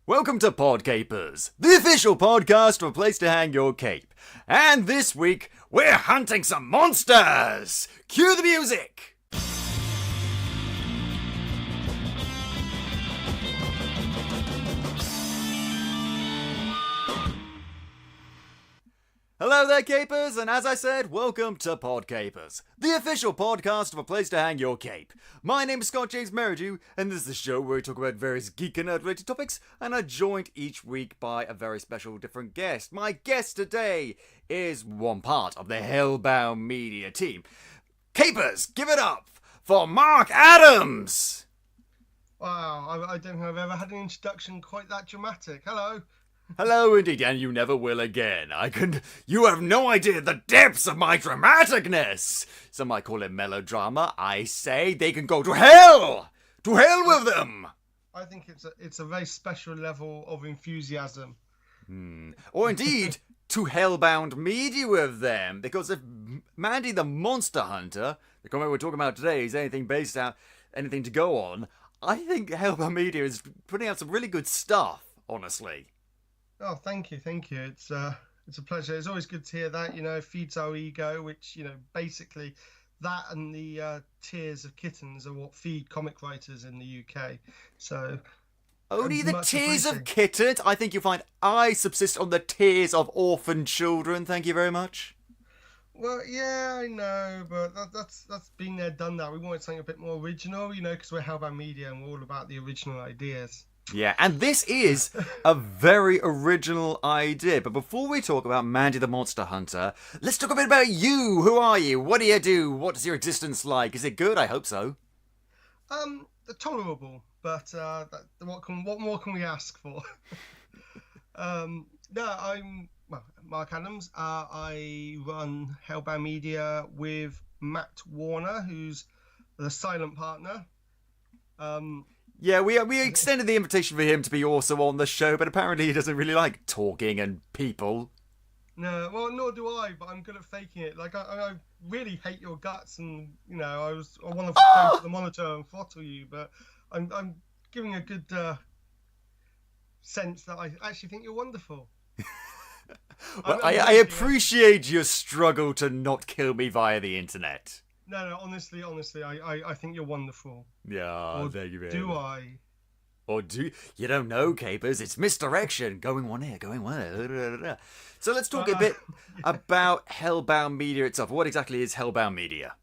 Welcome to Podcapers, the official podcast of a place to hang your cape. And this week, we're hunting some monsters! Cue the music! Hello there, capers, and as I said, welcome to Podcapers, the official podcast of a place to hang your cape. My name is Scott James Merridew, and this is the show where we talk about various geek and nerd-related topics, and are joined each week by a very special different guest. My guest today is one part of the Hellbound media team. Capers, give it up for Mark Adams! Wow, I don't think I've ever had an introduction quite that dramatic. Hello. Hello indeed, and you never will again. You have no idea the depths of my dramaticness! Some might call it melodrama. I say they can go to hell! To hell with them! I think it's a very special level of enthusiasm. Or indeed, to hellbound media with them. Because if Mandy the Monster Hunter, the comic we're talking about today, is anything to go on, I think hellbound media is putting out some really good stuff, honestly. Oh, thank you. It's a pleasure. It's always good to hear that. It feeds our ego, which basically that and the tears of kittens are what feed comic writers in the UK. So only the tears of kittens? I think you'll find I subsist on the tears of orphan children. Thank you very much. Well, yeah, I know, but that's been there, done that. We wanted something a bit more original, because we're Hellbound Media and we're all about the original ideas. Yeah, and this is a very original idea. But before we talk about Mandy the Monster Hunter, let's talk a bit about you. Who are you? What do you do? What is your existence like? Is it good? I hope so. Tolerable, but what more can we ask for? I'm Mark Adams. I run Hellbound Media with Matt Warner, who's the silent partner. Yeah, we extended the invitation for him to be also on the show, but apparently he doesn't really like talking and people. No, well, nor do I, but I'm good at faking it. Like, I really hate your guts, and, I want to go to the monitor and throttle you, but I'm giving a good sense that I actually think you're wonderful. Well, I appreciate your struggle to not kill me via the internet. No, honestly, I think you're wonderful. Yeah, thank you very much. Do I? Or do you don't know, capers? It's misdirection. Going one ear, going one ear. So let's talk a bit about Hellbound Media itself. What exactly is Hellbound Media?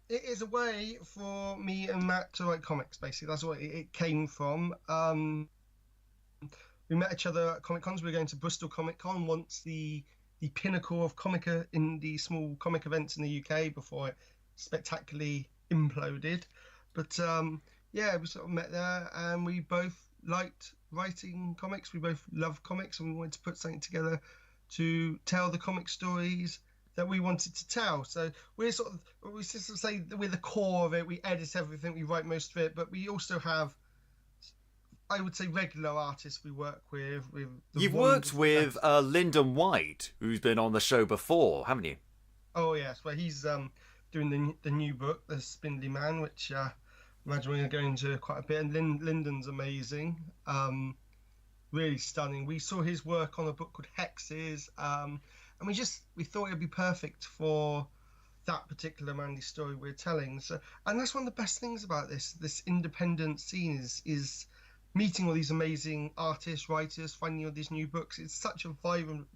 It is a way for me and Matt to write comics. Basically, that's what it came from. We met each other at Comic Cons. We were going to Bristol Comic Con once the pinnacle of in the small comic events in the UK before it spectacularly imploded. But we sort of met there, and we both liked writing comics. We both loved comics, and we wanted to put something together to tell the comic stories that we wanted to tell. So we say that we're the core of it. We edit everything, we write most of it, but we also have, I would say, regular artists we work with. You've worked with Lyndon White, who's been on the show before, haven't you? Oh, yes. Well, he's doing the new book, The Spindly Man, which I imagine we're going to go into quite a bit. And Lyndon's amazing. Really stunning. We saw his work on a book called Hexes, and we thought it'd be perfect for that particular Mandy story we're telling. So, and that's one of the best things about this independent scene is meeting all these amazing artists, writers, finding all these new books. It's such a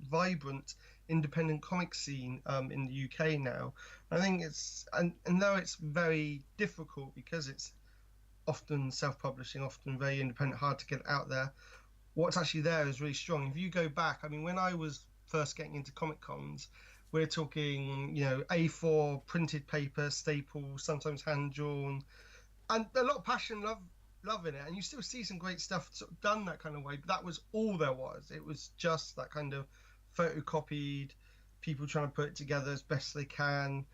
vibrant independent comic scene in the UK now. I think and though it's very difficult because it's often self-publishing, often very independent, hard to get out there, what's actually there is really strong. If you go back, when I was first getting into Comic Cons, we're talking, A4 printed paper, staples, sometimes hand-drawn, and a lot of passion, love in it, and you still see some great stuff sort of done that kind of way, but that was all there was. It was just that kind of photocopied, people trying to put it together as best they can,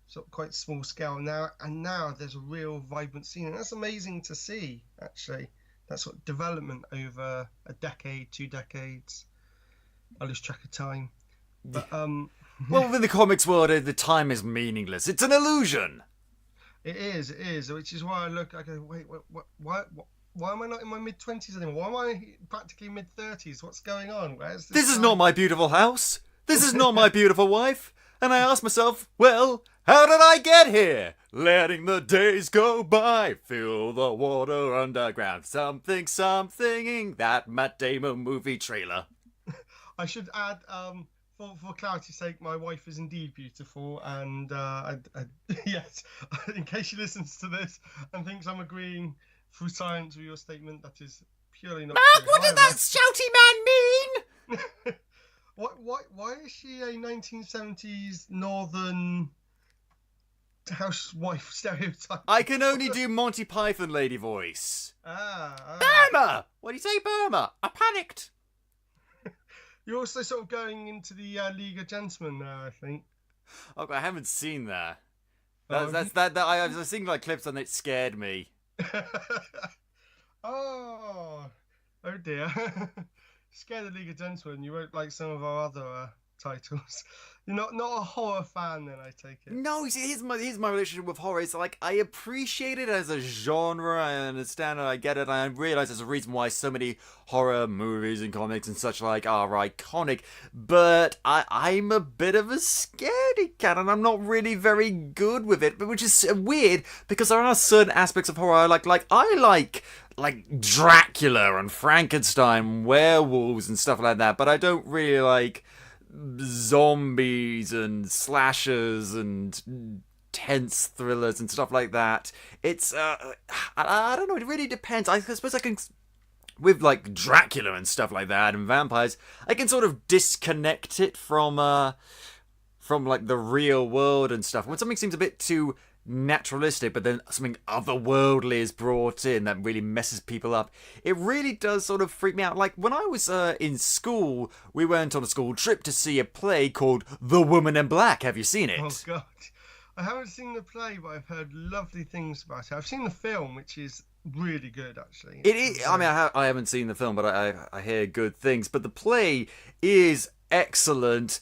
sort of quite small scale. Now there's a real vibrant scene, and that's amazing to see, actually, that sort of development over a decade, 2 decades. I lose track of time, but well, in the comics world, the time is meaningless. It's an illusion. It is, which is why I go, wait, what, Why am I not in my mid-20s anymore? Why am I practically mid-30s? What's going on? Where's This is guy? not my beautiful house. This is not my beautiful wife. And I ask myself, well, how did I get here? Letting the days go by, feel the water underground. Something, something, that Matt Damon movie trailer. I should add, for clarity's sake, my wife is indeed beautiful, and yes, in case she listens to this and thinks I'm agreeing through science with your statement, that is purely not Mark, true. what did that shouty man mean? Why is she a 1970s northern housewife stereotype? I can only do Monty Python lady voice. Ah. Burma! What do you say, Burma? I panicked. You're also sort of going into the League of Gentlemen now, I think. Oh, I haven't seen that. Oh, I was seeing like clips and it scared me. oh dear. Scared of League of Gentlemen. You won't like some of our other titles. You're not a horror fan, then, I take it. No, you see, here's my relationship with horror. It's like, I appreciate it as a genre, I understand it, I get it, I realise there's a reason why so many horror movies and comics and such like are iconic, but I'm a bit of a scaredy cat, and I'm not really very good with it, but which is weird, because there are certain aspects of horror I like Dracula and Frankenstein, werewolves and stuff like that, but I don't really like zombies and slashers and tense thrillers and stuff like that. It's I don't know, it really depends. I suppose I can, with like Dracula and stuff like that and vampires, I can sort of disconnect it from like the real world and stuff. When something seems a bit too naturalistic, but then something otherworldly is brought in that really messes people up, it really does sort of freak me out. Like when I was in school, we went on a school trip to see a play called The Woman in Black. Have you seen it? Oh god, I haven't seen the play, but I've heard lovely things about it. I've seen the film, which is really good, actually. It is. I mean, I haven't seen the film, but I hear good things. But the play is excellent.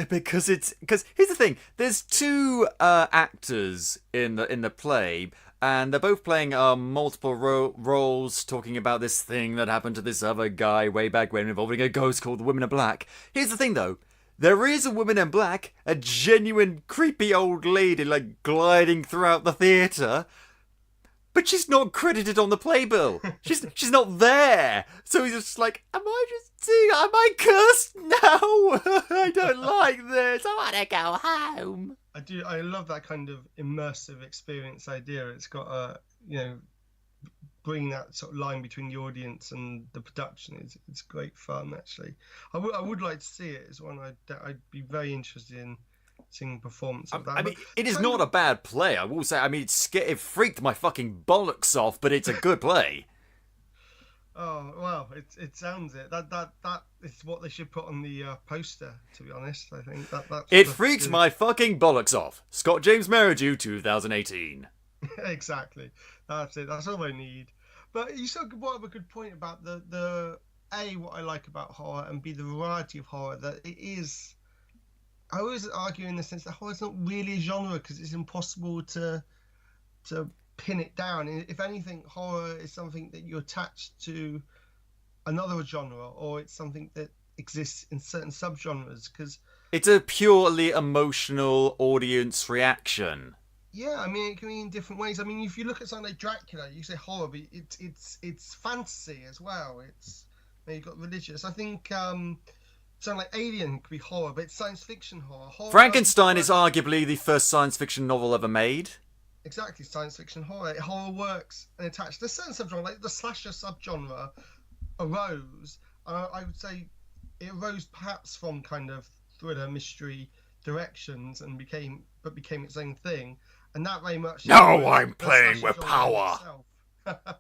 Because here's the thing, there's two actors in the play, and they're both playing multiple roles, talking about this thing that happened to this other guy way back when, involving a ghost called the Woman in Black. Here's the thing though, there is a woman in black, a genuine creepy old lady like gliding throughout the theatre, but she's not credited on the playbill. She's not there. So he's just like, am I cursed now? I don't like this. I want to go home. I love that kind of immersive experience idea. It's got a, bringing that sort of line between the audience and the production. It's great fun, actually. I would like to see it. It's one I'd be very interested in seeing performance of that. I mean, it is not a bad play, I will say. I mean, it freaked my fucking bollocks off, but it's a good play. Oh well, it sounds it. That is what they should put on the poster. To be honest, I think that it freaked my fucking bollocks off. Scott James Merridew, 2018. Exactly. That's it. That's all I need. But you still brought up a good point about the A, what I like about horror, and B, the variety of horror. That it is. I always argue in the sense that horror is not really a genre because it's impossible to pin it down. If anything, horror is something that you attach to another genre, or it's something that exists in certain subgenres. Because it's a purely emotional audience reaction. Yeah, I mean, it can be in different ways. I mean, if you look at something like Dracula, you say horror, but it's fantasy as well. You've got religious. I think something like Alien could be horror, but it's science fiction horror. Frankenstein is arguably the first science fiction novel ever made. Exactly, science fiction horror. Horror works and attached. There's certain subgenre, like the slasher subgenre, arose. I would say it arose perhaps from kind of thriller mystery directions and became its own thing. And that very much. No, I'm playing with power. But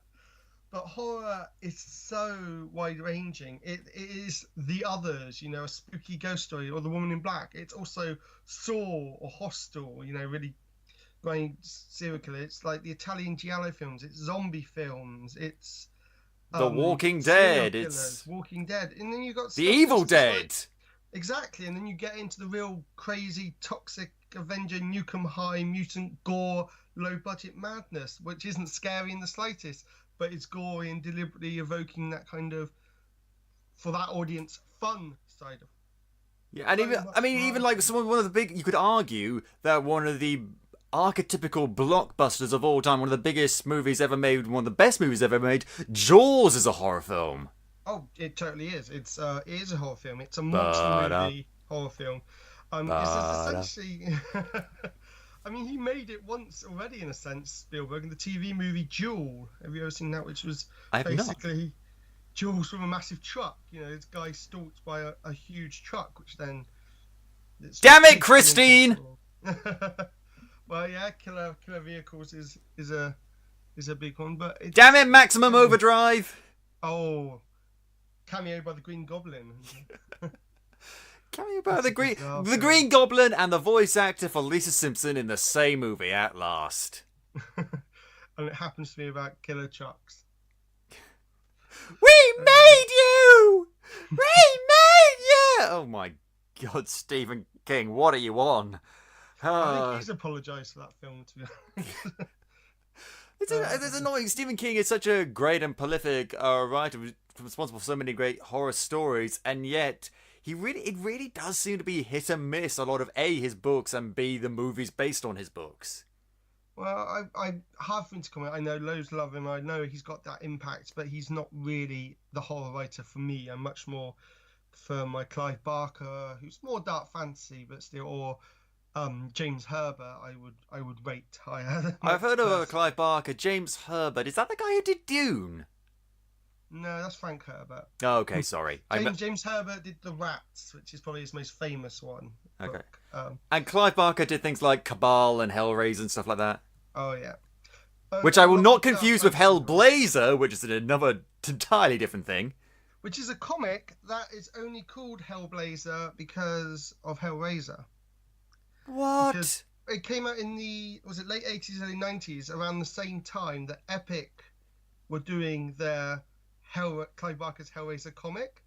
horror is so wide-ranging. It is The Others, a spooky ghost story, or The Woman in Black. It's also Saw or Hostel, really going serial killer. It's like the Italian giallo films. It's zombie films. It's The Walking Dead. It's Walking Dead, and then you got The Evil Dead. Exactly, and then you get into the real crazy, toxic Avenger Nukem High mutant gore, low budget madness, which isn't scary in the slightest. but it's gory and deliberately evoking that kind of, for that audience, fun side of. Yeah, and even like one of the big, you could argue that one of the archetypical blockbusters of all time, one of the biggest movies ever made, one of the best movies ever made, Jaws is a horror film. Oh, it totally is. It is a horror film. It's a monster movie horror film. It's essentially. I mean, he made it once already in a sense, Spielberg, in the TV movie Duel. Have you ever seen that? Which was basically Jaws from a massive truck. You know, this guy stalked by a huge truck, which then. Damn it, Christine! Well, yeah, killer vehicles is a big one, but damn it, Maximum Overdrive! Oh, cameo by the Green Goblin. Cameo by the Green Goblin and the voice actor for Lisa Simpson in the same movie at last. And it happens to be about killer trucks. We made you! We made you! Oh my God, Stephen King, what are you on? I think he's apologised for that film, to be honest. It's annoying. Stephen King is such a great and prolific writer, responsible for so many great horror stories, and yet it really does seem to be hit and miss a lot of A, his books, and B, the movies based on his books. Well, I have been to comment. I know loads love him. I know he's got that impact, but he's not really the horror writer for me. I'm much more for my Clive Barker, who's more dark fantasy, but still, or James Herbert, I would rate higher. I've heard of Clive Barker. James Herbert, is that the guy who did Dune? No, that's Frank Herbert. Oh, okay, sorry. James Herbert did The Rats, which is probably his most famous one. Okay. Book. And Clive Barker did things like Cabal and Hellraiser and stuff like that. Oh, yeah. Which I will not confuse with Hellblazer, which is another entirely different thing. Which is a comic that is only called Hellblazer because of Hellraiser. What? Because it came out in the late 80s, early 90s, around the same time that Epic were doing their Clive Barker's Hellraiser comic.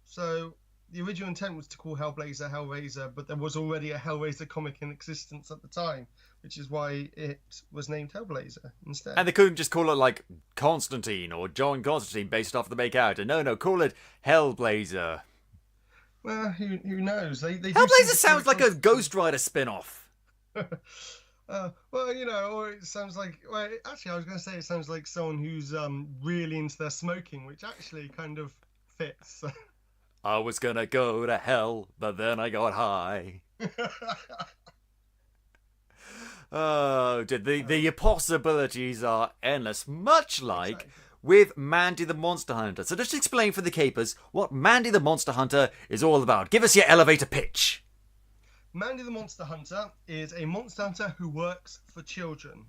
So the original intent was to call Hellraiser, but there was already a Hellraiser comic in existence at the time, which is why it was named Hellblazer instead. And they couldn't just call it like Constantine or John Constantine based off the main character. No, call it Hellblazer. Well, who knows? They Hellblazer sounds like a Ghost Rider spin-off. Well, you know, or it sounds like. Well, actually, I was going to say it sounds like someone who's really into their smoking, which actually kind of fits. I was gonna go to hell, but then I got high. Oh, the possibilities are endless, much like with Mandy the Monster Hunter. So just explain for the capers what Mandy the Monster Hunter is all about. Give us your elevator pitch. Mandy the Monster Hunter is a monster hunter who works for children.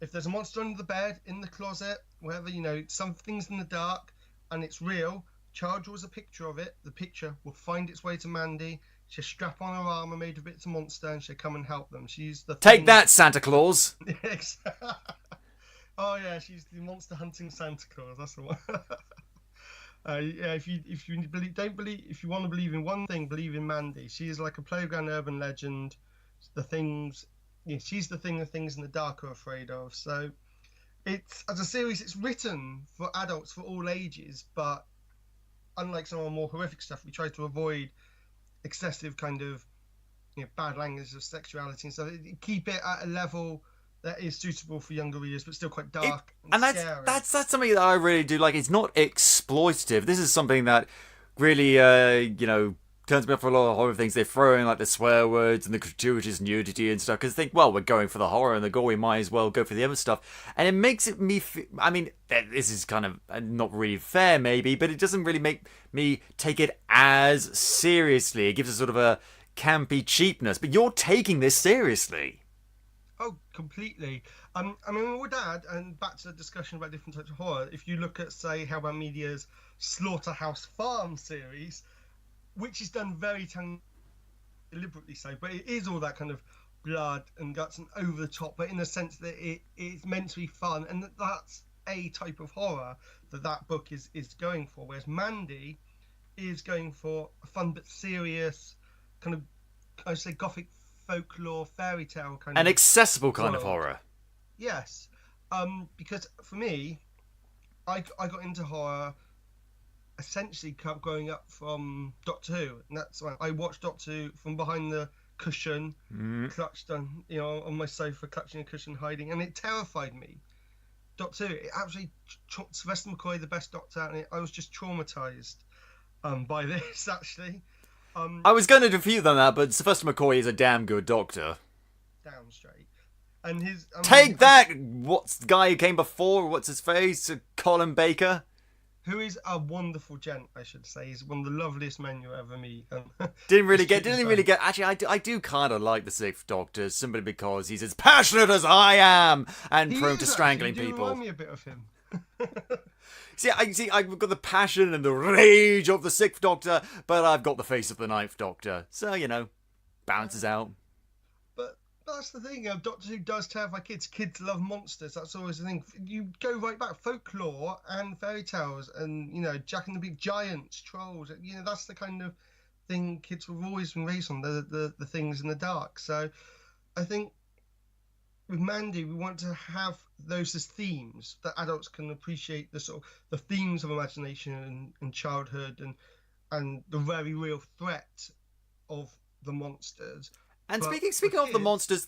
If there's a monster under the bed, in the closet, wherever, you know, something's in the dark and it's real, child draws a picture of it. The picture will find its way to Mandy. She'll strap on her armour made of bits of monster and she'll come and help them. She's the Take that, Santa Claus. Oh yeah, she's the monster hunting Santa Claus. That's the one. Yeah, if you want to believe in one thing, believe in Mandy. She is like a playground urban legend. She's the thing the things in the dark are afraid of. So it's, as a series, it's written for adults for all ages, but unlike some of the more horrific stuff, we try to avoid excessive kind of, you know, bad language of sexuality and stuff. Keep it at a level that is suitable for younger readers, but still quite dark and scary. That's something that I really do like. It's not exploitative. This is something that really, turns me off for a lot of horror things. They throw in like the swear words and the gratuitous nudity and stuff because they think, well, we're going for the horror and the gore, we might as well go for the other stuff. And it makes me I mean, this is kind of not really fair maybe, but it doesn't really make me take it as seriously. It gives a sort of a campy cheapness, but you're taking this seriously. Oh, completely. I mean, I would add, and back to the discussion about different types of horror, if you look at, say, Hellbound Media's Slaughterhouse Farm series, which is done very deliberately so, but it is all that kind of blood and guts and over the top, but in the sense that it's meant to be fun, and that's a type of horror that book is going for, whereas Mandy is going for a fun but serious kind of, I would say, gothic folklore, fairy tale kind of... An accessible kind of horror. Yes. Because for me, I got into horror essentially growing up from Doctor Who, and that's why I watched Doctor Who from behind the cushion, clutched on on my sofa, clutching a cushion, hiding, and it terrified me. Doctor Who, it absolutely Sylvester McCoy, the best Doctor, and I was just traumatized by this actually. I was going to defeat on that, but Sylvester McCoy is a damn good Doctor. Damn straight. And his take that. What's the guy who came before? What's his face? Colin Baker. Who is a wonderful gent, I should say. He's one of the loveliest men you'll ever meet. Didn't really get. Actually, I do kind of like the Sixth Doctor simply because he's as passionate as I am and prone to strangling people. Remind me a bit of him. I've got the passion and the rage of the Sixth Doctor, but I've got the face of the Ninth Doctor. So balances out. But that's the thing. Doctor Who does terrify kids. Kids love monsters. That's always the thing. You go right back, folklore and fairy tales, and Jack and the Big Giants, trolls. That's the kind of thing kids have always been raised on. The things in the dark. So, I think with Mandy, we want to have those as themes that adults can appreciate the themes of imagination and childhood and the very real threat of the monsters. And speaking of the monsters,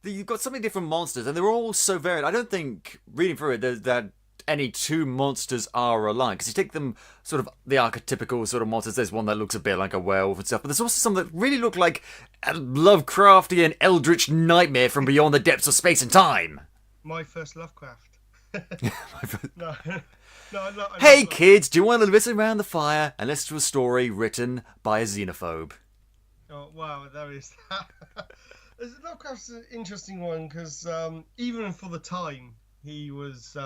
you've got so many different monsters, and they're all so varied. I don't think, reading through it, that any two monsters are alike. Because you take them sort of the archetypical sort of monsters, there's one that looks a bit like a werewolf and stuff, but there's also some that really look like a Lovecraftian eldritch nightmare from beyond the depths of space and time. My first Lovecraft. No. Hey kids, do you want to listen around the fire and listen to a story written by a xenophobe? Oh, wow, there is that. Lovecraft's an interesting one because even for the time, he was,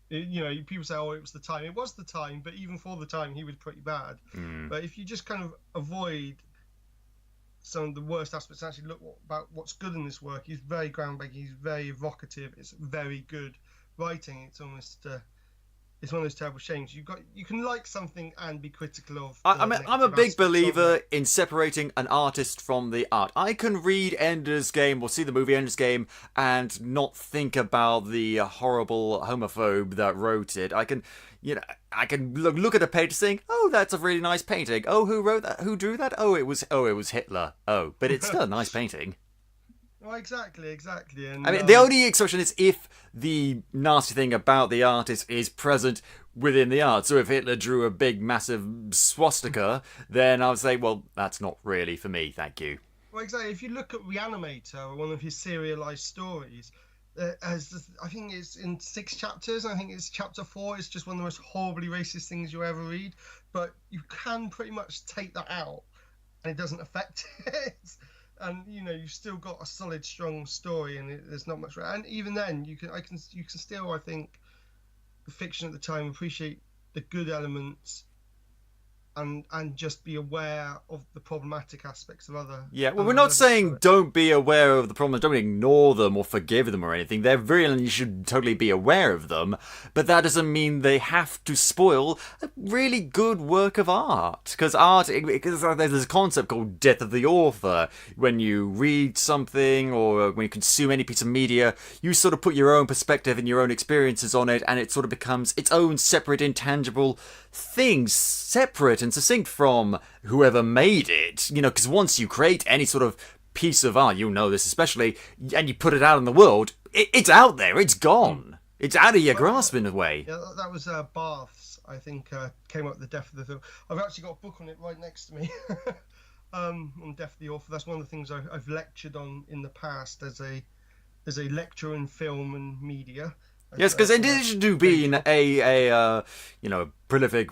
people say, oh, it was the time. It was the time, but even for the time, he was pretty bad. But if you just kind of avoid some of the worst aspects and actually look about what's good in this work, he's very groundbreaking, he's very evocative, it's very good writing. It's almost... it's one of those terrible shames. You can like something and be critical of. I'm a big believer in separating an artist from the art. I can read Ender's Game or see the movie Ender's Game and not think about the horrible homophobe that wrote it. I can look at a page saying, "Oh, that's a really nice painting." Oh, who wrote that? Who drew that? Oh, it was Hitler. Oh, but it's still a nice painting. Well, exactly. And, the only exception is if the nasty thing about the artist is present within the art. So if Hitler drew a big, massive swastika, then I would say, well, that's not really for me, thank you. Well, exactly. If you look at Reanimator, one of his serialized stories, I think it's in 6 chapters. I think it's chapter 4. It's just one of the most horribly racist things you ever read. But you can pretty much take that out, and it doesn't affect it. And you've still got a solid, strong story, and there's not much. And even then, you can still, I think, the fiction at the time appreciate the good elements, and just be aware of the problematic aspects of other. Yeah, well, we're not saying don't be aware of the problems, don't ignore them or forgive them or anything. They're real and you should totally be aware of them, but that doesn't mean they have to spoil a really good work of art. Because there's a concept called death of the author. When you read something or when you consume any piece of media, you sort of put your own perspective and your own experiences on it, and it sort of becomes its own separate, intangible thing, separate and succinct from whoever made it. Because once you create any sort of piece of art, this especially, and you put it out in the world, it's out there, it's gone. It's out of your grasp in a way. Yeah, that was Bath's, I think, came up with the death of the film. I've actually got a book on it right next to me. On Death of the Author. That's one of the things I've lectured on in the past as a lecturer in film and media. Yes, because in addition to being a prolific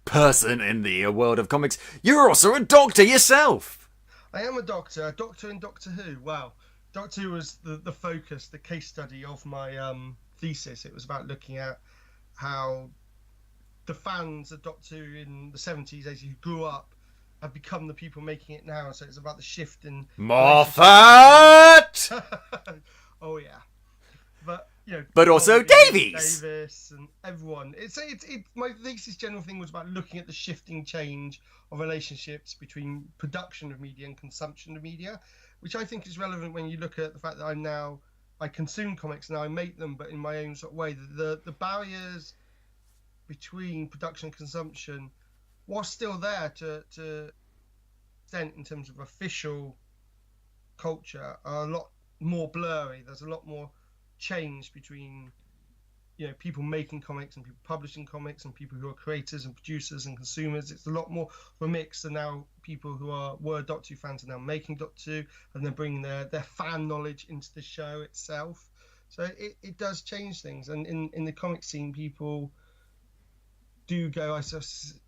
person in the world of comics, you're also a doctor yourself. I am a doctor in Doctor Who. Wow. Doctor Who was the focus, the case study of my thesis. It was about looking at how the fans of Doctor Who in the 70s, as you grew up, have become the people making it now. So it's about the shift in... Moffat! Oh, yeah. But also Davies and everyone. My thesis general thing was about looking at the shifting change of relationships between production of media and consumption of media, which I think is relevant when you look at the fact that I'm now I consume comics and I make them, but in my own sort of way. The barriers between production and consumption, while still there to extent in terms of official culture, are a lot more blurry. There's a lot more change between people making comics and people publishing comics and people who are creators and producers and consumers. It's a lot more of a mix, and now people who were Doctor Who fans are now making Doctor Who, and they're bringing their fan knowledge into the show itself. So it does change things. And in the comic scene, people do go, I suppose,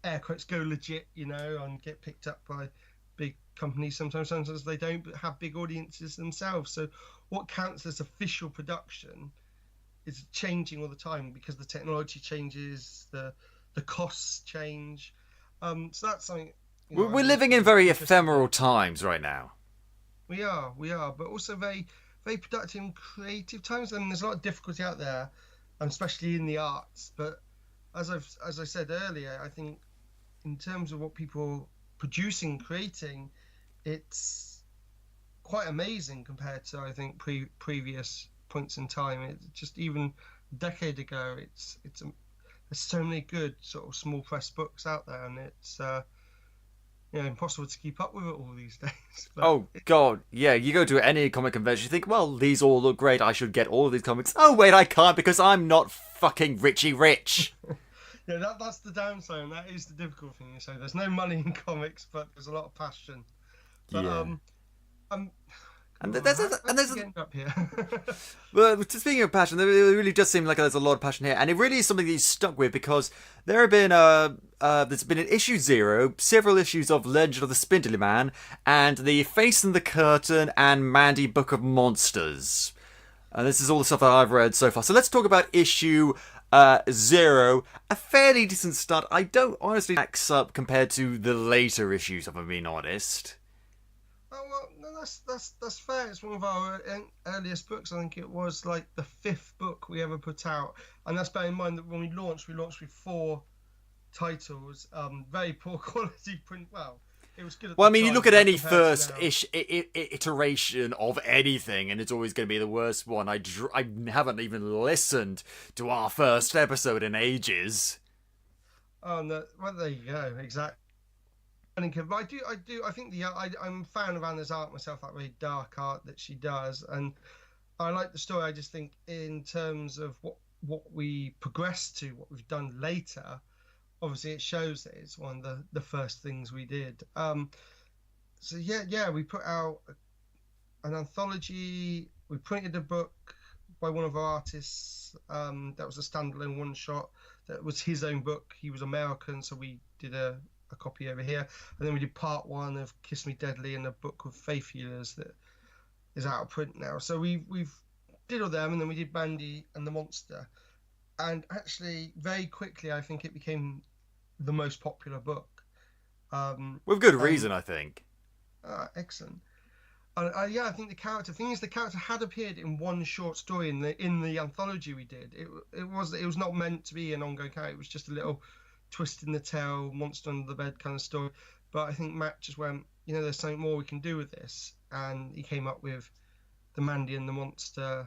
air quotes, go legit, and get picked up by big companies. Sometimes they don't, but have big audiences themselves. So what counts as official production is changing all the time because the technology changes, the costs change. So that's something. We're living in very ephemeral times right now. We are, but also very, very productive and creative times. And there's a lot of difficulty out there, especially in the arts. But as I said earlier, I think in terms of what people producing, creating, it's quite amazing compared to, I think, previous points in time. It just, even a decade ago, there's so many good sort of small press books out there, and it's impossible to keep up with it all these days. But oh god, yeah, you go to any comic convention, you think, well, these all look great, I should get all of these comics. Oh wait, I can't because I'm not fucking Richie Rich. Yeah, that's the downside, and that is the difficult thing. So there's no money in comics, but there's a lot of passion. But, yeah. And there's up here. Well, speaking of passion, it really does seem like there's a lot of passion here, and it really is something that he's stuck with, because there have been there's been in issue 0 several issues of Legend of the Spindly Man and the Face in the Curtain and Mandy Book of Monsters, and this is all the stuff that I've read so far. So let's talk about issue 0, a fairly decent start. I don't honestly max up compared to the later issues, if I'm being honest. Oh, well, no, that's fair. It's one of our earliest books. I think it was like the 5th book we ever put out, and that's bearing in mind that when we launched with 4 titles, very poor quality print. Well, it was good. At well, I the mean, you time, look at any compared first to iteration of anything, and it's always going to be the worst one. I haven't even listened to our first episode in ages. Oh no! Well, there you go. Exactly. But I think I'm a fan of Anna's art myself, that really dark art that she does, and I like the story. I just think in terms of what we progressed to, what we've done later, obviously it shows that it's one of the first things we did. So yeah, we put out an anthology. We printed a book by one of our artists. That was a standalone one shot. That was his own book. He was American, so we did a copy over here, and then we did part 1 of Kiss Me Deadly and a book of Faith Healers that is out of print now. So we've did all them, and then we did Mandy and the Monster, and actually very quickly I think it became the most popular book. With good reason, I think. Excellent. Yeah, I think the character had appeared in one short story in the anthology we did. It was not meant to be an ongoing character. It was just a little twist in the tail, monster under the bed kind of story. But I think Matt just went, there's something more we can do with this, and he came up with the Mandy and the Monster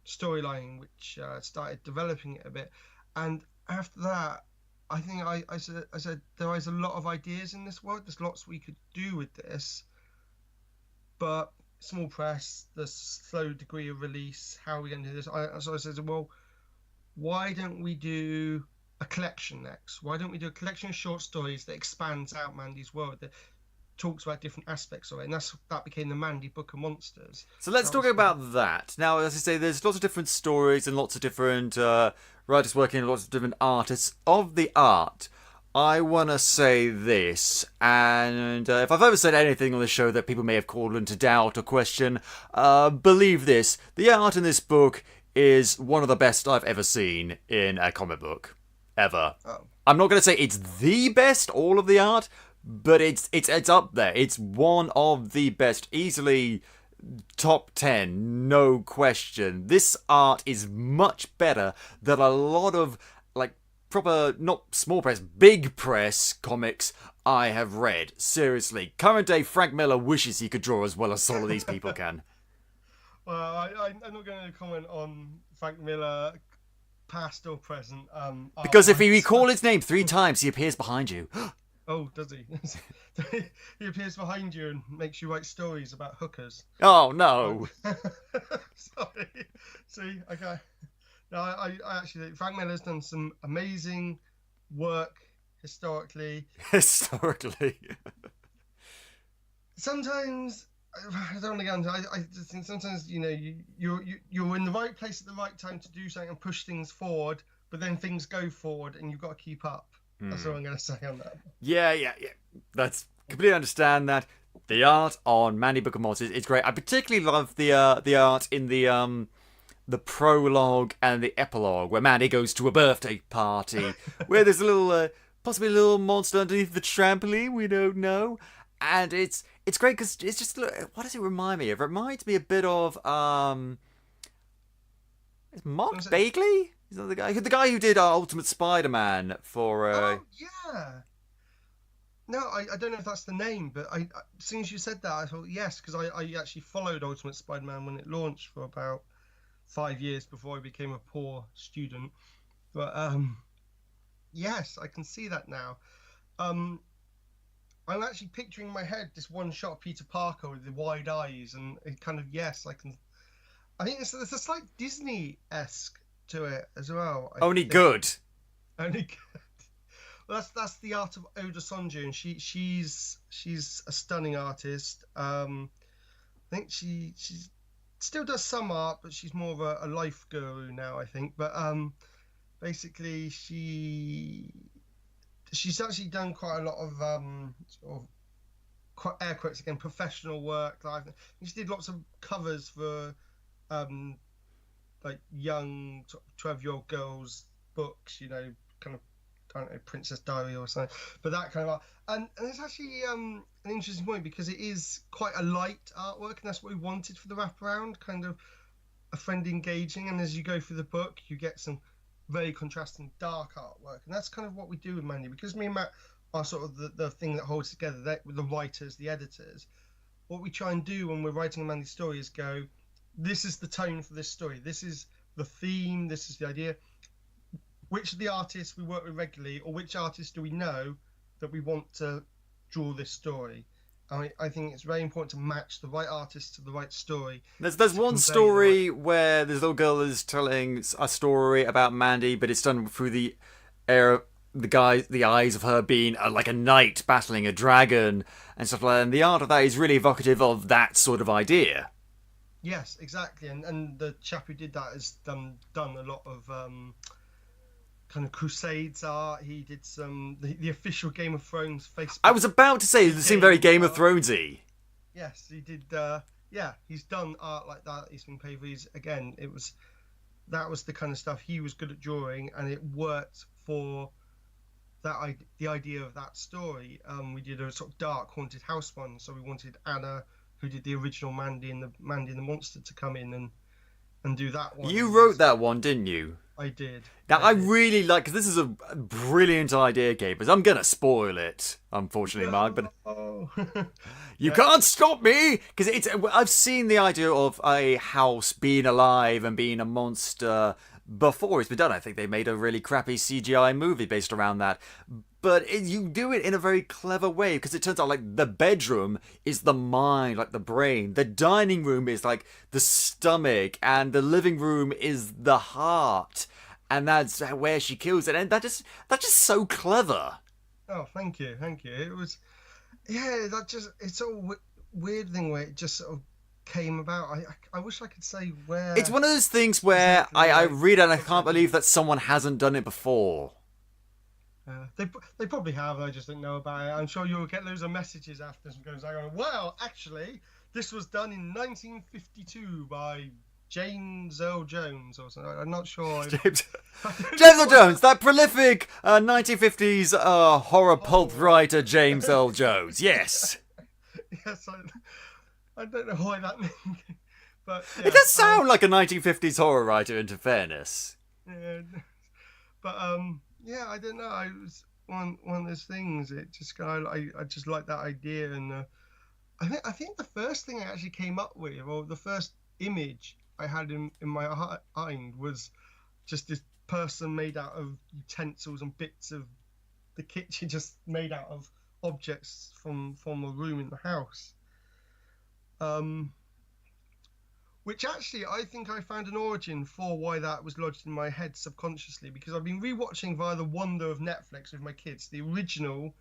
storyline, which started developing it a bit. And after that, I think I said there is a lot of ideas in this world. There's lots we could do with this, but small press, the slow degree of release, how are we going to do this? So I said, well, why don't we do a collection next? Why don't we do a collection of short stories that expands out Mandy's world, that talks about different aspects of it? And that became the Mandy Book of Monsters. So let's talk about that. Now, as I say, there's lots of different stories and lots of different writers working, and lots of different artists. Of the art, I want to say this, and if I've ever said anything on the show that people may have called into doubt or question, believe this: the art in this book is one of the best I've ever seen in a comic book. Ever. Oh. I'm not going to say it's the best, all of the art, but it's up there. It's one of the best, easily top 10, no question. This art is much better than a lot of proper, not small press, big press comics I have read. Seriously, current day Frank Miller wishes he could draw as well as all of these people can. Well, I'm not going to comment on Frank Miller, past or present. Because if you artworks. recall his name 3 times, he appears behind you. Oh, does he? He appears behind you and makes you write stories about hookers. Oh, no. Sorry. See, okay. No, I actually think Frank Miller's done some amazing work historically. Historically. Sometimes I don't want to go into. I just think sometimes you're in the right place at the right time to do something and push things forward, but then things go forward and you've got to keep up. That's all I'm going to say on that. Yeah. That's completely understand that. The art on Mandy Book of Monsters, it's great. I particularly love the art in the prologue and the epilogue where Mandy goes to a birthday party where there's a little possibly a little monster underneath the trampoline. We don't know, and it's great because it's just, what does it remind me of? It reminds me a bit of is Mark Bagley? Is that the guy who did Ultimate Spider-Man for? Oh yeah. No, I don't know if that's the name, but as soon as you said that, I thought yes, because I actually followed Ultimate Spider-Man when it launched for about 5 years before I became a poor student. But yes, I can see that now. I'm actually picturing in my head this one shot of Peter Parker with the wide eyes, and it kind of, yes, I can. I think there's a slight Disney-esque to it as well. Only good. Only good. Well, that's the art of Oda Sonju, and she's a stunning artist. I think she still does some art, but she's more of a life guru now, I think. But basically, she's actually done quite a lot of sort of air quotes again, professional work. She did lots of covers for like young 12-year-old girls' books, kind of, I don't know, Princess Diary or something, but that kind of art. And it's actually an interesting point because it is quite a light artwork, and that's what we wanted for the wraparound, kind of a friendly, engaging. And as you go through the book, you get some very contrasting dark artwork, and that's kind of what we do with Mandy, because me and Matt are sort of the thing that holds together, the writers, the editors. What we try and do when we're writing a Mandy story is go, this is the tone for this story, this is the theme, this is the idea. Which of the artists we work with regularly, or which artists do we know that we want to draw this story? I think it's very important to match the right artist to the right story. There's one story where this little girl is telling a story about Mandy, but it's done through the eyes of her being like a knight battling a dragon and stuff like that. And the art of that is really evocative of that sort of idea. Yes, exactly. And the chap who did that has done a lot of kind of Crusades art. He did some the official Game of Thrones Facebook. I was about to say it seemed very Game of Thronesy. Yes, he did. He's done art like that. He's been paid for these. Again, that was the kind of stuff he was good at drawing, and it worked for the idea of that story. We did a sort of dark haunted house one, so we wanted Anna, who did the original Mandy and the Monster, to come in and do that one. You wrote that one, didn't you? I did. Now, I really like, because this is a brilliant idea, Gapers. I'm going to spoil it, unfortunately, Mark, but you can't stop me, because I've seen the idea of a house being alive and being a monster before it's been done. I think they made a really crappy CGI movie based around that. But you do it in a very clever way, because it turns out like the bedroom is the mind, like the brain. The dining room is like the stomach, and the living room is the heart, and that's where she kills it. And that's just so clever. Oh, thank you. It was, it's a weird thing where it just sort of came about. I wish I could say where. It's one of those things where I read it and I can't believe that someone hasn't done it before. They probably have. I just didn't know about it. I'm sure you'll get loads of messages after this and goes, well, actually, this was done in 1952 by James Earl Jones or something. I'm not sure. James Earl Jones, that prolific 1950s horror pulp writer, James Earl Jones. Yes. Yes, I don't know why that means, but yeah, it does sound like a 1950s horror writer. Into fairness. Yeah, but I don't know. It was one of those things. It just I just like that idea, and I think the first thing I actually came up with, or the first image I had in my mind was just this person made out of utensils and bits of the kitchen, just made out of objects from a room in the house. Which actually I think I found an origin for why that was lodged in my head subconsciously, because I've been rewatching via the wonder of Netflix with my kids the original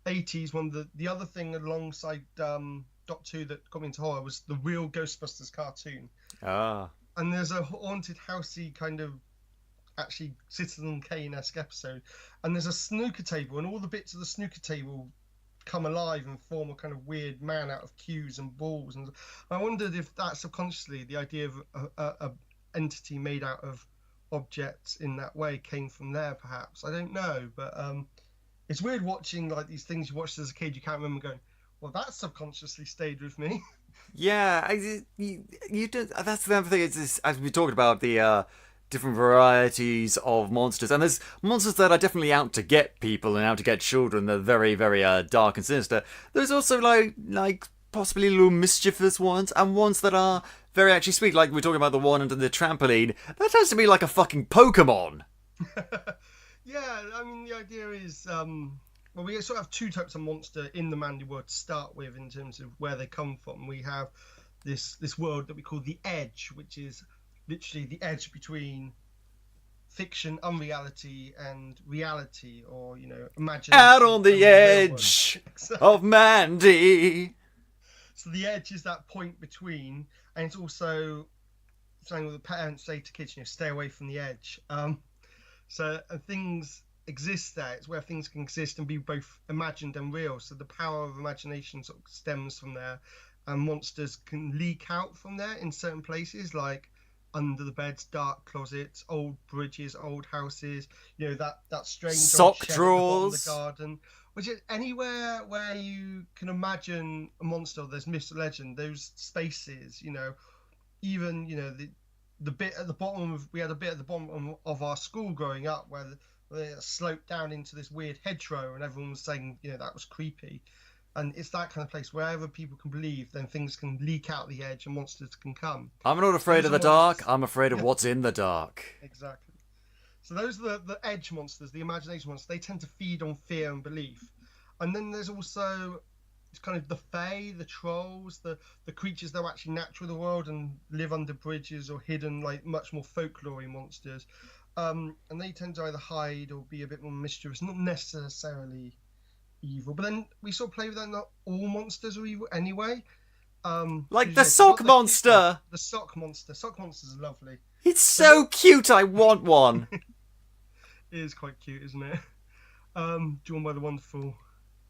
80s one. The other thing alongside Doctor Who that got me into horror was the real Ghostbusters cartoon. And there's a haunted housey kind of actually Citizen Kane-esque episode, and there's a snooker table, and all the bits of the snooker table come alive and form a kind of weird man out of cues and balls. And I wondered if that subconsciously, the idea of a entity made out of objects in that way came from there, perhaps. I don't know, but it's weird watching like these things you watched as a kid. You can't remember going, well, that subconsciously stayed with me. Yeah, you did. That's the other thing. Is this, as we talked about the different varieties of monsters, and there's monsters that are definitely out to get people and out to get children. They're very, very dark and sinister. There's also like possibly little mischievous ones, and ones that are very actually sweet. Like we're talking about the one under the trampoline. That tends to be like a fucking Pokemon. Yeah, I mean the idea is well, we sort of have two types of monster in the Mandy world to start with in terms of where they come from. We have this world that we call the Edge, which is literally the edge between fiction, unreality, and reality, or imagination. Out on the edge of Mandy. So the edge is that point between, and it's also something that the parents say to kids, stay away from the edge. So things exist there. It's where things can exist and be both imagined and real. So the power of imagination sort of stems from there, and monsters can leak out from there in certain places, like under the beds, dark closets, old bridges, old houses, that strange sock old drawers, the garden, which is anywhere where you can imagine a monster. There's myth or legend, those spaces, even the bit at the bottom we had a bit at the bottom of our school growing up where they sloped down into this weird hedgerow, and everyone was saying that was creepy. And it's that kind of place wherever people can believe, then things can leak out the edge and monsters can come. I'm not afraid of the dark. I'm afraid of what's in the dark. Exactly. So those are the edge monsters, the imagination monsters. They tend to feed on fear and belief. And then there's also kind of the fae, the trolls, the creatures that are actually natural in the world and live under bridges or hidden, like much more folklore monsters. And they tend to either hide or be a bit more mischievous, not necessarily evil, but then we sort of play with that. Not all monsters are evil anyway. Like the sock monster. The sock monster. Sock monsters are lovely. It's so cute. I want one. It is quite cute, isn't it? Drawn by the wonderful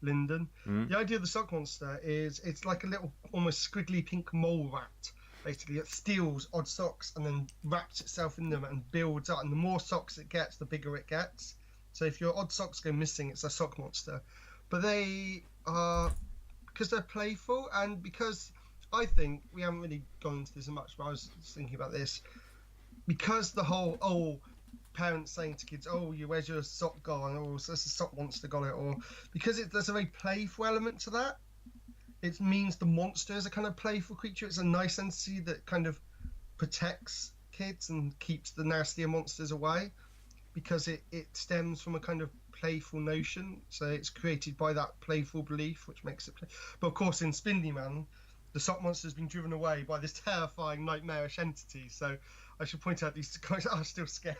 Lyndon. The idea of the sock monster is it's like a little almost squiggly pink mole rat. Basically, it steals odd socks and then wraps itself in them and builds up. And the more socks it gets, the bigger it gets. So if your odd socks go missing, it's a sock monster. But they are, because they're playful, and because I think we haven't really gone into this as much, but I was thinking about this, because the whole parents saying to kids, where's your sock gone, or that's a sock monster got it, or because there's a very playful element to that. It means the monster is a kind of playful creature. It's a nice entity that kind of protects kids and keeps the nastier monsters away, because it stems from a kind of playful notion. So it's created by that playful belief, which makes it play. But of course, in Spindly Man, the sock monster has been driven away by this terrifying, nightmarish entity. So I should point out these guys are still scary.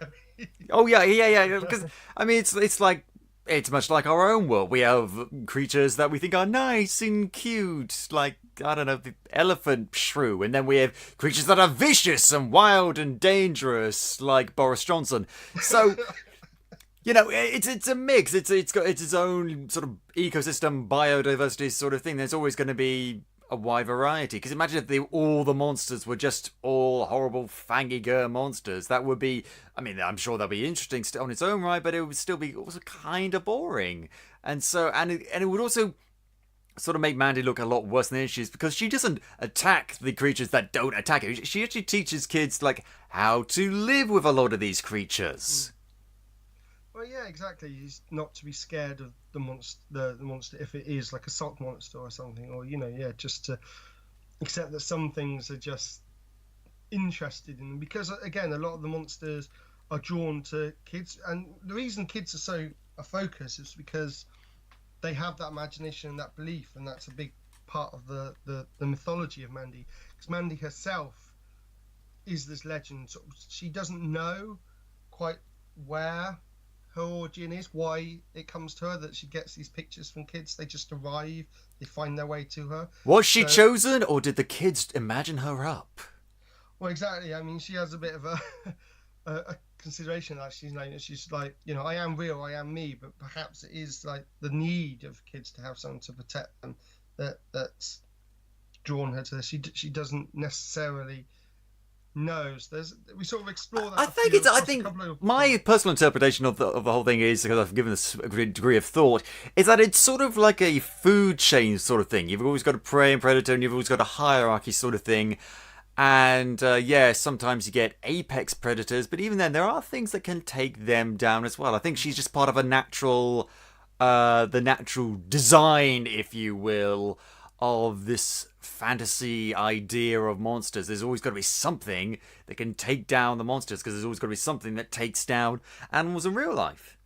Oh yeah. Because I mean, it's much like our own world. We have creatures that we think are nice and cute, like, I don't know, the elephant shrew. And then we have creatures that are vicious and wild and dangerous, like Boris Johnson. So, it's a mix. It's got its own sort of ecosystem, biodiversity sort of thing. There's always going to be a wide variety. Because imagine if all the monsters were just all horrible, fangy monsters. That would be, I mean, I'm sure that'd be interesting on its own right, but it would still be also kind of boring. And so, and it would also sort of make Mandy look a lot worse than she is, because she doesn't attack the creatures that don't attack her. She actually teaches kids, like, how to live with a lot of these creatures. Well, yeah, exactly. He's not to be scared of the monster if it is like a sock monster or something, or just to accept that some things are just interested in them because, again, a lot of the monsters are drawn to kids, and the reason kids are so a focus is because they have that imagination and that belief, and that's a big part of the mythology of Mandy. Because Mandy herself is this legend. So she doesn't know quite where her origin is, why it comes to her that she gets these pictures from kids. They just arrive, they find their way to her. Was she chosen, or did the kids imagine her up? Well, exactly. I mean, she has a bit of a consideration that she's like, I am real, I am me, but perhaps it is like the need of kids to have someone to protect them that's drawn her to this. She doesn't necessarily know. So we sort of explore that. I think my personal interpretation of the whole thing is, because I've given this a great degree of thought, is that it's sort of like a food chain sort of thing. You've always got a prey and predator, and you've always got a hierarchy sort of thing. And sometimes you get apex predators, but even then, there are things that can take them down as well. I think she's just part of a natural, the natural design, if you will, of this fantasy idea of monsters. There's always got to be something that can take down the monsters, because there's always got to be something that takes down animals in real life.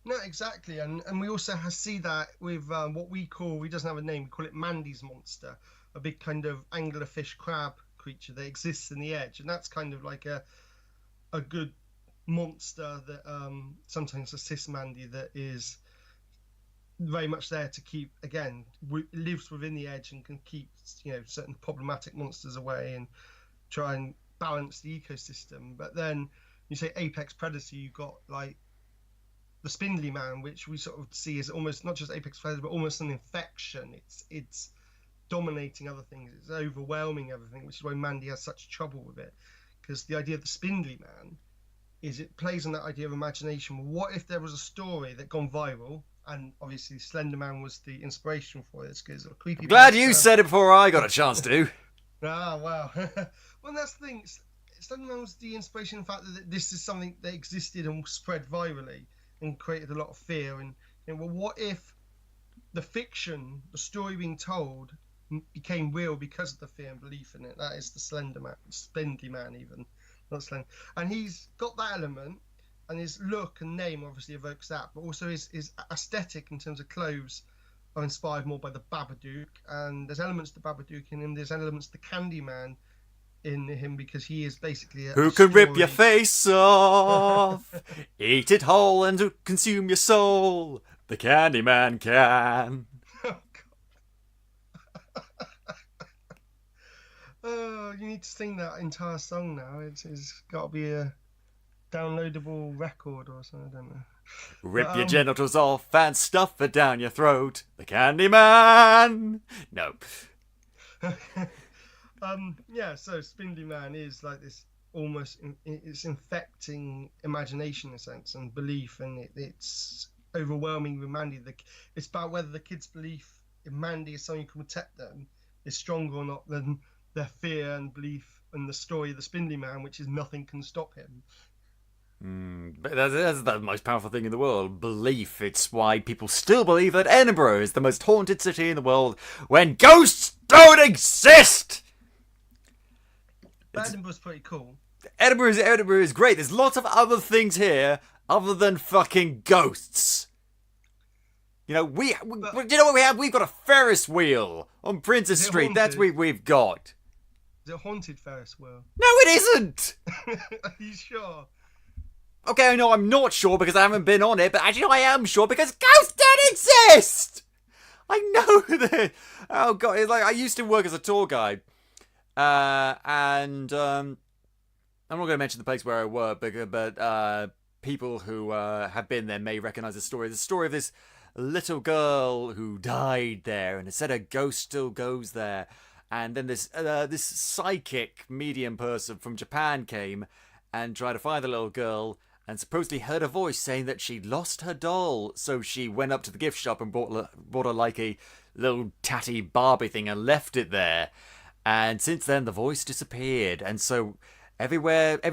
No, exactly, and we also see that with what we call, he doesn't have a name, we call it Mandy's monster, a big kind of anglerfish crab creature that exists in the edge, and that's kind of like a good monster that sometimes assists Mandy, that is very much there to keep, again, lives within the edge and can keep certain problematic monsters away and try and balance the ecosystem. But then you say apex predator, you've got like the spindly man, which we sort of see as almost not just apex predator but almost an infection. It's dominating other things, it's overwhelming everything, which is why Mandy has such trouble with it, because the idea of the spindly man is it plays on that idea of imagination. What if there was a story that gone viral, and obviously Slender Man was the inspiration for it, because of creepy. Glad you said it before I got a chance to. Wow. Well, that's the thing, Slender Man was the inspiration, in the fact that this is something that existed and spread virally and created a lot of fear. And well, what if the fiction, the story being told, became real because of the fear and belief in it? That is the Slender Man, Spindly Man, even not Slender. And he's got that element, and his look and name obviously evokes that, but also his aesthetic in terms of clothes are inspired more by the Babadook, and there's elements to the Babadook in him, there's elements to the Candyman in him, because he is basically who can rip your face off, eat it whole and consume your soul. The Candyman can. Oh, you need to sing that entire song now. It's got to be a downloadable record or something, I don't know. Rip your genitals off and stuff it down your throat. The Candyman. No. So Spindly Man is like this almost, it's infecting imagination in a sense and belief, and it's overwhelming with Mandy. It's about whether the kids' belief in Mandy is something who can protect them is stronger or not than their fear and belief in the story of the Spindly Man, which is nothing can stop him. But that's the most powerful thing in the world, belief. It's why people still believe that Edinburgh is the most haunted city in the world when ghosts don't exist. Edinburgh's pretty cool. Edinburgh is great. There's lots of other things here other than fucking ghosts. You know, you know what we have? We've got a Ferris wheel on Princess Street. Haunted? That's what we've got. Is it a haunted Ferris wheel? No, it isn't. Are you sure? Okay, I know I'm not sure because I haven't been on it, but actually I am sure because ghosts don't exist! I know that. Oh god, it's like I used to work as a tour guide. And I'm not going to mention the place where I work, but people who have been there may recognise the story. The story of this little girl who died there, and it said a ghost still goes there. And then this psychic medium person from Japan came and tried to find the little girl, and supposedly heard a voice saying that she'd lost her doll. So she went up to the gift shop and bought her like a little tatty Barbie thing and left it there. And since then, the voice disappeared. And so every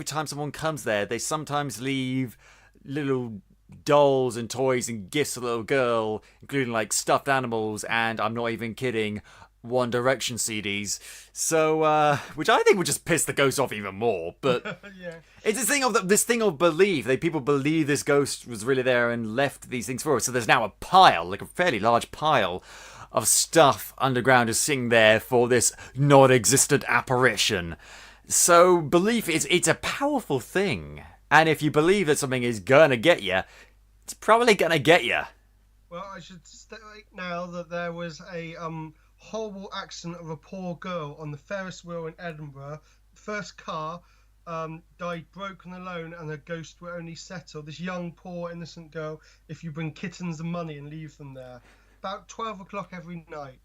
time someone comes there, they sometimes leave little dolls and toys and gifts for the little girl, including like stuffed animals, and I'm not even kidding, One Direction CDs. So, which I think would just piss the ghost off even more. But Yeah. it's this thing of belief. People believe this ghost was really there and left these things for us. So there's now a pile, like a fairly large pile, of stuff underground just sitting there for this non-existent apparition. So belief it's a powerful thing. And if you believe that something is gonna get you, it's probably gonna get you. Well, I should state now that there was a horrible accident of a poor girl on the Ferris wheel in Edinburgh. First car died broken alone, and her ghost will only settle. This young, poor, innocent girl, if you bring kittens and money and leave them there. About 12 o'clock every night.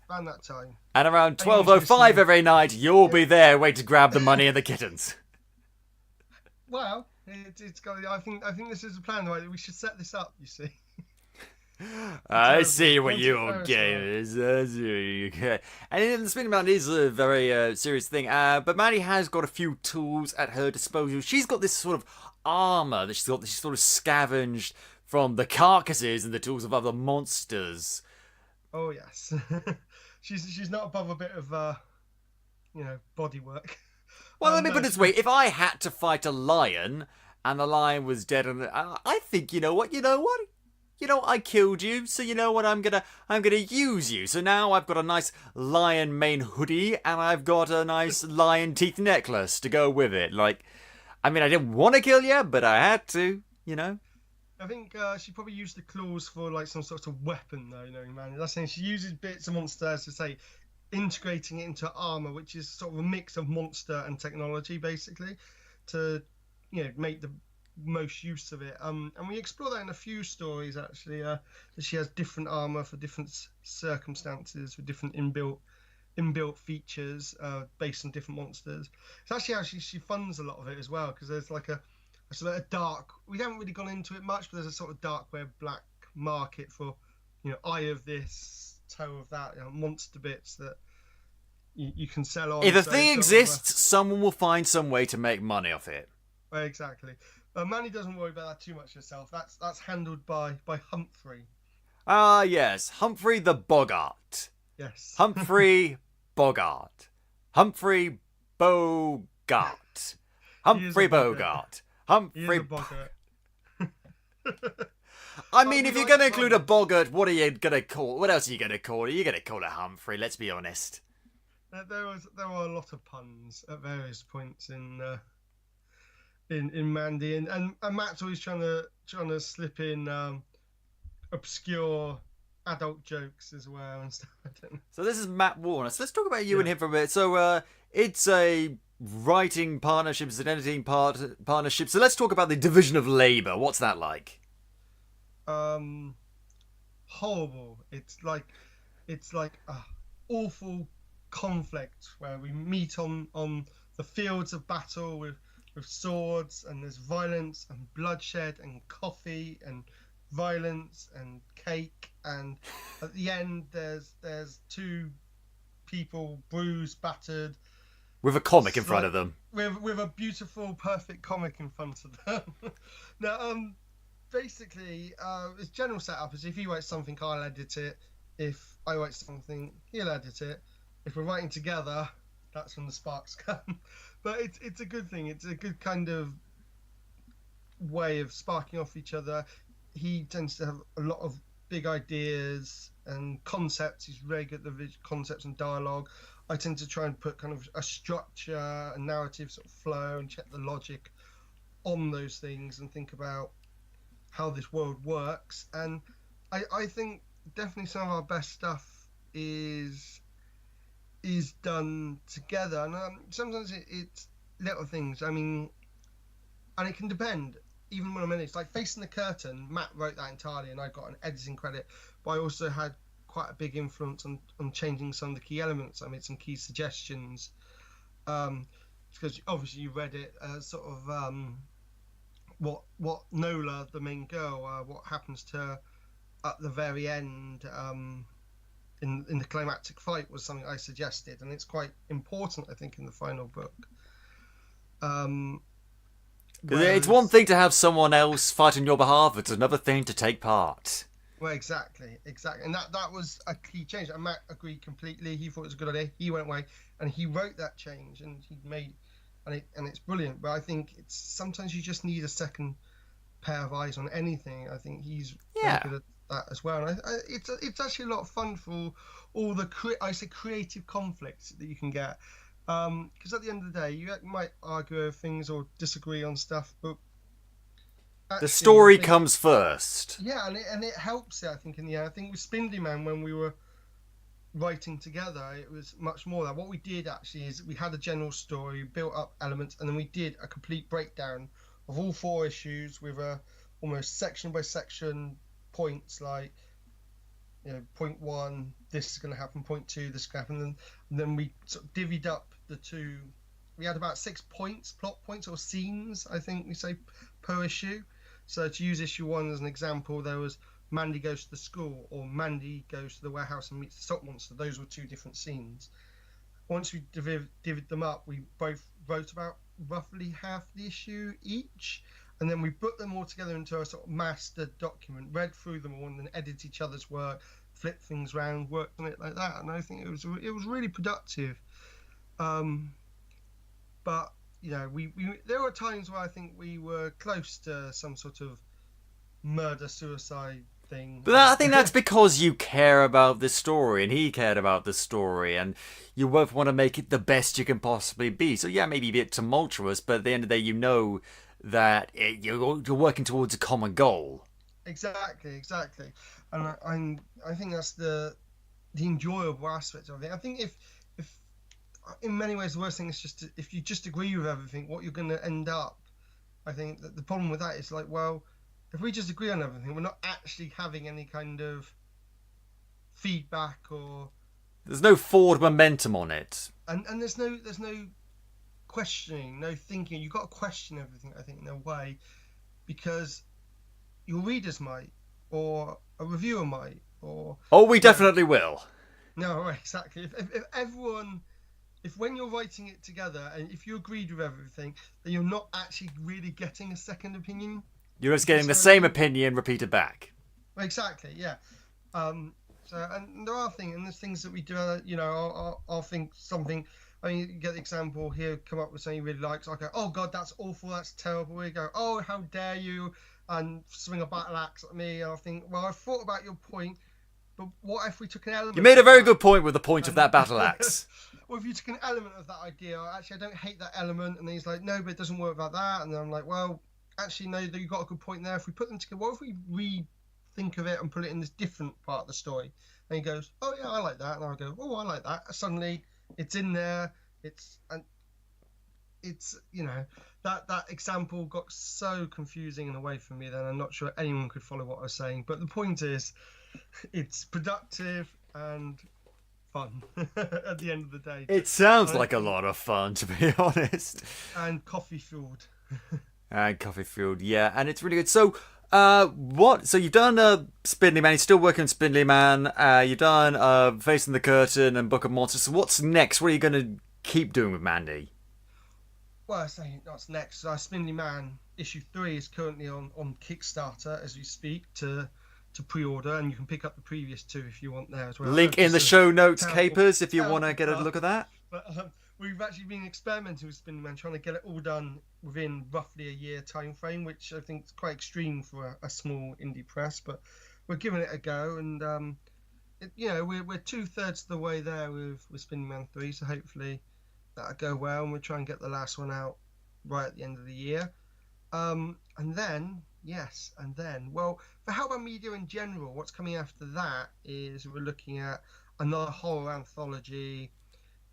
Around that time. And around 12:05 every night, you'll be there waiting to grab the money and the kittens. Well, it's got. I think this is a plan, right? We should set this up. You see. I see what your game is. Okay. And the spinning mountain is a very serious thing. But Mandy has got a few tools at her disposal. She's got this sort of armour that she's sort of scavenged from the carcasses and the tools of other monsters. Oh yes. She's not above a bit of body work. Well, let me put it this way: if I had to fight a lion and the lion was dead, and I think you know what, I killed you, so you know what, I'm gonna use you. So now I've got a nice lion mane hoodie and I've got a nice lion teeth necklace to go with it. Like, I mean, I didn't want to kill you, but I had to, I think she probably used the claws for like some sort of weapon, though. Man, that's saying she uses bits of monsters to say, integrating it into armor, which is sort of a mix of monster and technology, basically, to make the most use of it. And we explore that in a few stories actually. That she has different armor for different circumstances with different inbuilt features based on different monsters. It's actually how she funds a lot of it as well, because there's like a sort of a dark. We haven't really gone into it much, but there's a sort of dark web black market for eye of this, toe of that, monster bits that you can sell on. If the thing exists, someone will find some way to make money off it. Well, exactly. Manny doesn't worry about that too much herself. That's handled by Humphrey. Ah, yes, Humphrey the Bogart. Yes. Humphrey Bogart. Humphrey Bogart. Humphrey Bogart. Humphrey Bogart. I mean, if you're going to include a Bogart, what are you going to call? What else are you going to call it? You're going to call it Humphrey. Let's be honest. There were a lot of puns at various points in Mandy, and Matt's always trying to slip in obscure adult jokes as well and stuff. So this is Matt Warner. So let's talk about you and him for a bit. So it's a writing partnership, it's an editing partnership. So let's talk about the division of labour. What's that like? Horrible. It's like a awful conflict where we meet on the fields of battle with swords, and there's violence and bloodshed and coffee and violence and cake, and at the end there's two people bruised, battered, with a comic in front of them, with a beautiful, perfect comic in front of them. Now, basically, its general setup is if he writes something, I'll edit it. If I write something, he'll edit it. If we're writing together, that's when the sparks come. But it's a good thing. It's a good kind of way of sparking off each other. He tends to have a lot of big ideas and concepts. He's very good at the concepts and dialogue. I tend to try and put kind of a structure, a narrative sort of flow, and check the logic on those things and think about how this world works. And I think definitely some of our best stuff is done together. And sometimes it's little things. I mean, and it can depend. Even when I'm in it, it's like Facing the Curtain. Matt wrote that entirely, and I got an editing credit. But I also had quite a big influence on changing some of the key elements. I made some key suggestions because obviously you read it sort of what Nola, the main girl, what happens to her at the very end in the climactic fight was something I suggested, and it's quite important, I think, in the final book. It's one thing to have someone else fight on your behalf, it's another thing to take part. Well, exactly, and that was a key change. And Matt agreed completely. He thought it was a good idea. He went away and he wrote that change, and he made, and it's brilliant. But I think it's sometimes you just need a second pair of eyes on anything. I think he's very good at that as well. And it's actually a lot of fun for all the creative conflicts that you can get. Because at the end of the day, you might argue over things or disagree on stuff, but the story comes first. Yeah, and it helps it, I think, in the end. I think with Spindly Man, when we were writing together, it was much more that. What we did actually is we had a general story, built up elements, and then we did a complete breakdown of all 4 issues with a almost section by section points, like, point 1, this is going to happen, point 2, this is going to happen, and then we sort of divvied up the 2. We had about 6 points, plot points or scenes, I think we say, per issue. So to use issue 1 as an example, there was Mandy goes to the school, or Mandy goes to the warehouse and meets the sock monster. Those were 2 different scenes. Once we divvied them up, we both wrote about roughly half the issue each, and then we put them all together into a sort of master document, read through them all, and then edited each other's work, flipped things around, worked on it like that. And I think it was really productive. But we there were times where I think we were close to some sort of murder-suicide thing. But I think that's because you care about the story, and he cared about the story, and you both want to make it the best you can possibly be. So yeah, maybe a bit tumultuous, but at the end of the day, you know that you're working towards a common goal. Exactly. And I think that's the enjoyable aspect of it. I think if in many ways the worst thing is just if you just agree with everything, what you're going to end up, I think that the problem with that is like, well, if we just agree on everything, we're not actually having any kind of feedback, or there's no forward momentum on it, and there's no questioning, no thinking. You've got to question everything, I think, in a way, because your readers might, or a reviewer might, or we definitely will. No, exactly. If everyone, if when you're writing it together and if you agreed with everything, then you're not actually really getting a second opinion. You're just getting the same opinion repeated back. Exactly, yeah. So, and there are things, and there's things that we do, I'll think something. I mean, you get the example here, come up with something you really like. So I go, oh God, that's awful, that's terrible. We go, oh, how dare you, and swing a battle axe at me. And I think, well, I thought about your point, but what if we took an element? You made a very good point with the point of that battle axe. Well, if you took an element of that idea, actually, I don't hate that element, and then he's like, no, but it doesn't work about that. And then I'm like, well, actually, no, you got a good point there. If we put them together, what if we rethink of it and put it in this different part of the story? And he goes, oh yeah, I like that. And I'll go, oh, I like that. Suddenly, it's in there. It's that example got so confusing in a way for me. Then I'm not sure anyone could follow what I was saying. But the point is, it's productive and fun at the end of the day. It sounds like a lot of fun, to be honest. And coffee fueled. And coffee fueled, yeah, and it's really good. So, So you've done Spindly Man. You're still working on Spindly Man. You've done Facing the Curtain and Book of Monsters. So what's next? What are you going to keep doing with Mandy? Well, I say what's next. Spindly Man issue 3 is currently on Kickstarter as we speak to pre-order, and you can pick up the previous 2 if you want there as well. Link in the show notes, Capers, if you want to get a look at that. But we've actually been experimenting with Spindly Man, trying to get it all done within roughly a year time frame, which I think is quite extreme for a small indie press, but we're giving it a go, and we're 2/3 of the way there with Spindly Man 3, so hopefully that'll go well, and we'll try and get the last one out right at the end of the year. And then for Hellbound Media in general, what's coming after that is we're looking at another horror anthology.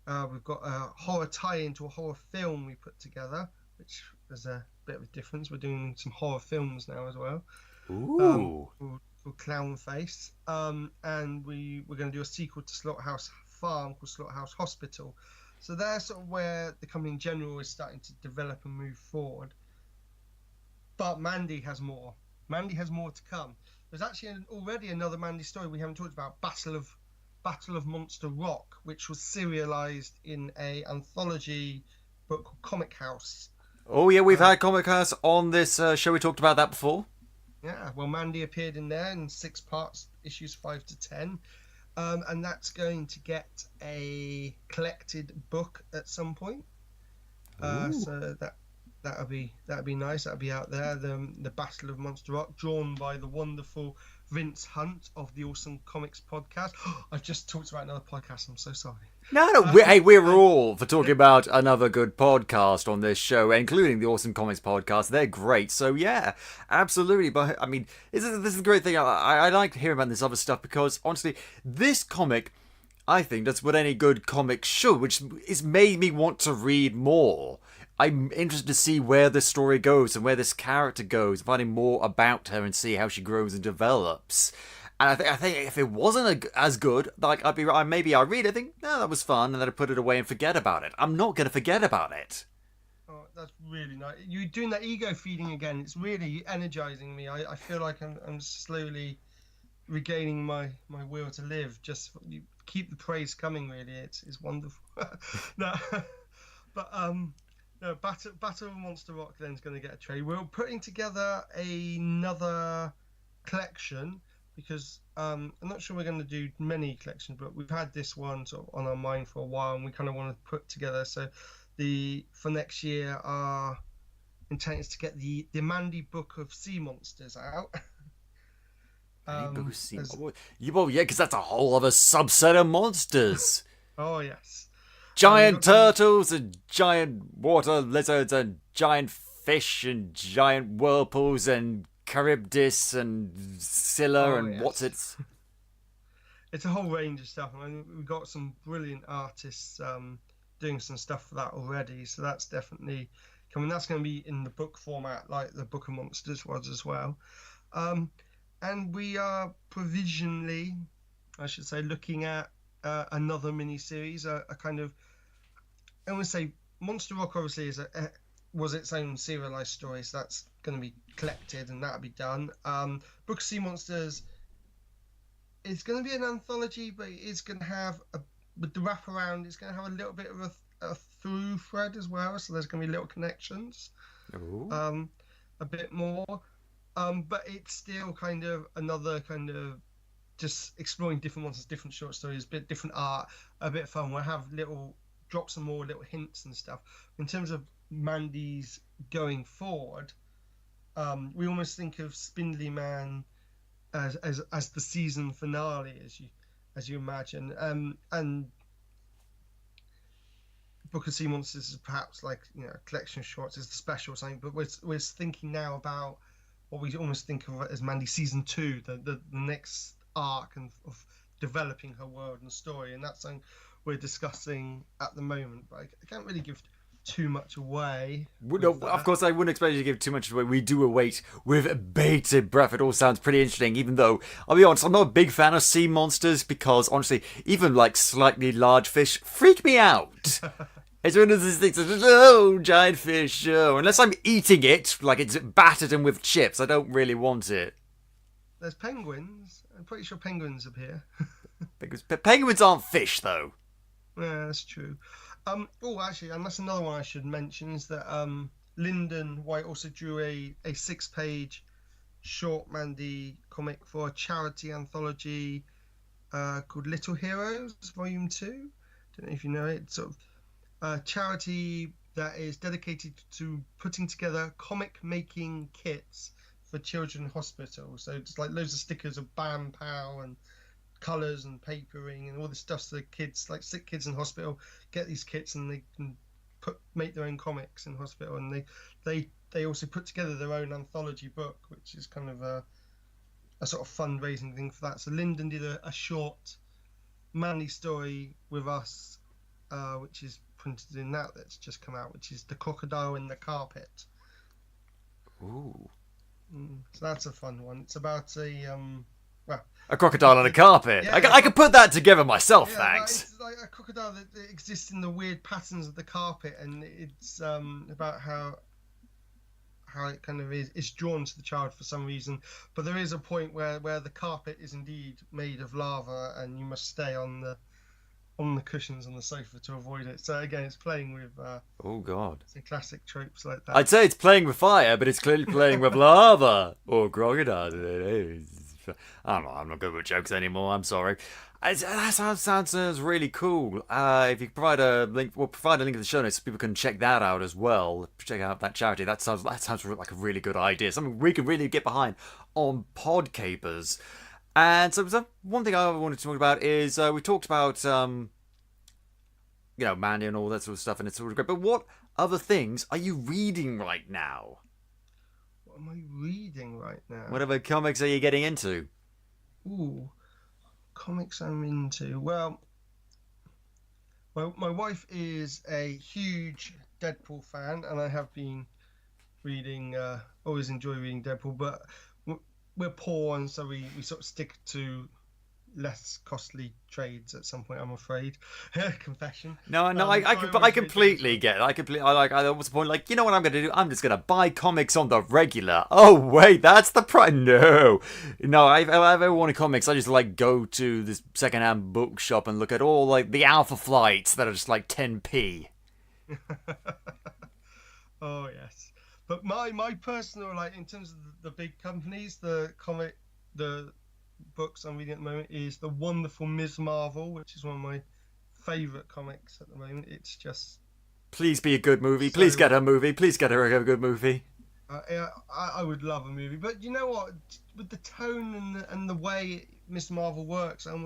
We've got a horror tie-in to a horror film we put together, which is a bit of a difference. We're doing some horror films now as well. Ooh. Called Clown Face. And we're going to do a sequel to Slaughterhouse Farm called Slaughterhouse Hospital. So that's sort of where the company in general is starting to develop and move forward. But Mandy has more. Mandy has more to come. There's actually already another Mandy story we haven't talked about, Battle of Monster Rock, which was serialized in a anthology book called Comic House. Oh yeah, we've had Comic House on this show. We talked about that before. Yeah, well, Mandy appeared in there in 6 parts, issues 5 to 10. And that's going to get a collected book at some point. So that'll be nice. That'll be out there. The Battle of Monster Rock, drawn by the wonderful Vince Hunt of the Awesome Comics podcast. I've just talked about another podcast. I'm so sorry. No, we're all for talking about another good podcast on this show, including the Awesome Comics podcast. They're great. So yeah, absolutely. But I mean, this is the great thing. I like hearing about this other stuff because honestly, this comic, I think that's what any good comic should, which is made me want to read more. I'm interested to see where this story goes and where this character goes, finding more about her and see how she grows and develops. And I think if it wasn't as good, like maybe I read it, think no, that was fun, and then I put it away and forget about it. I'm not gonna forget about it. Oh, that's really nice. You're doing that ego feeding again. It's really energizing me. I feel like I'm slowly regaining my will to live. Just you keep the praise coming. Really, it's wonderful. No, but no, Battle of Monster Rock then is going to get a trade. We're putting together another collection because I'm not sure we're going to do many collections, but we've had this one sort of on our mind for a while, and we kind of want to put together. So for next year, our intent is to get the Mandy Book of Sea Monsters out. Well, yeah, because that's a whole other subset of monsters. Oh yes. Giant turtles and giant water lizards and giant fish and giant whirlpools and Charybdis and Scylla and yes. What's it? It's a whole range of stuff. I mean, we've got some brilliant artists doing some stuff for that already, so that's definitely coming. That's going to be in the book format, like the Book of Monsters was as well. And we are provisionally, I should say, looking at another mini-series, a kind of, I want to say, Monster Rock obviously was its own serialized story, so that's going to be collected and that'll be done. Book of Sea Monsters is going to be an anthology, but it's going to have, with the wraparound, it's going to have a little bit of a through thread as well, so there's going to be little connections. A bit more. But it's still kind of another kind of just exploring different monsters, different short stories, a bit different art, a bit of fun. We'll have drop some more little hints and stuff. In terms of Mandy's going forward, we almost think of Spindly Man as the season finale, as you imagine, and Book of Sea Monsters is perhaps like a collection of shorts is the special or something. But we're thinking now about what we almost think of as Mandy season 2, the next arc of developing her world and story, and that's something we're discussing at the moment. But I can't really give too much away. No, of course I wouldn't expect you to give too much away. We do await with bated breath. It all sounds pretty interesting, even though I'll be honest, I'm not a big fan of sea monsters because honestly, even like slightly large fish freak me out. It's one of those things, oh, giant fish, oh. Unless I'm eating it, like it's battered and with chips, I don't really want it. There's penguins. I'm pretty sure penguins appear. Penguins aren't fish, though. Yeah, that's true. Actually, and that's another one I should mention, is that Lyndon White also drew a 6-page short Mandy comic for a charity anthology called Little Heroes, Volume 2. Don't know if you know it. It's sort of a charity that is dedicated to putting together comic making kits for children in hospitals. So it's like loads of stickers of Bam Pow and colours and papering and all this stuff, so the kids, like sick kids in hospital, get these kits and they can make their own comics in hospital. And they also put together their own anthology book, which is kind of a sort of fundraising thing for that. So Lyndon did a short Mandy story with us, which is printed in that's just come out, which is The Crocodile in the Carpet. Ooh. So that's a fun one. It's about a crocodile on a carpet. Yeah, I could put that together myself, thanks. It's like a crocodile that exists in the weird patterns of the carpet, and it's about how it kind of is drawn to the child for some reason. But there is a point where the carpet is indeed made of lava, and you must stay on on the cushions on the sofa to avoid it. So again, it's playing with Oh God. some classic tropes like that. I'd say it's playing with fire, but it's clearly playing with lava or crocodile. I don't know. I'm not good with jokes anymore. I'm sorry. That sounds really cool. If you provide a link, we'll provide a link in the show notes so people can check that out as well. Check out that charity. That sounds like a really good idea. Something we can really get behind on Podcapers. And so one thing I wanted to talk about is we talked about Mandy and all that sort of stuff, and it's sort of great. But what other things are you reading right now? What am I reading right now? Whatever comics are you getting into? Ooh, comics I'm into. Well, my wife is a huge Deadpool fan, and I have been reading. Always enjoy reading Deadpool, but we're poor, and so we sort of stick to less costly trades at some point. I'm afraid. Confession. No, I completely get it. What's the point? Like, you know what I'm going to do? I'm just going to buy comics on the regular. Oh wait, that's the price. No. If I ever wanted comics, I just go to this secondhand bookshop and look at all the Alpha Flights that are just 10p. Oh yes. But my personal, in terms of the big companies, the books I'm reading at the moment is The Wonderful Ms. Marvel, which is one of my favourite comics at the moment. It's just... Please be a good movie. Please get a movie. Please get her a good movie. I would love a movie. But you know what? With the tone and the way Ms. Marvel works, I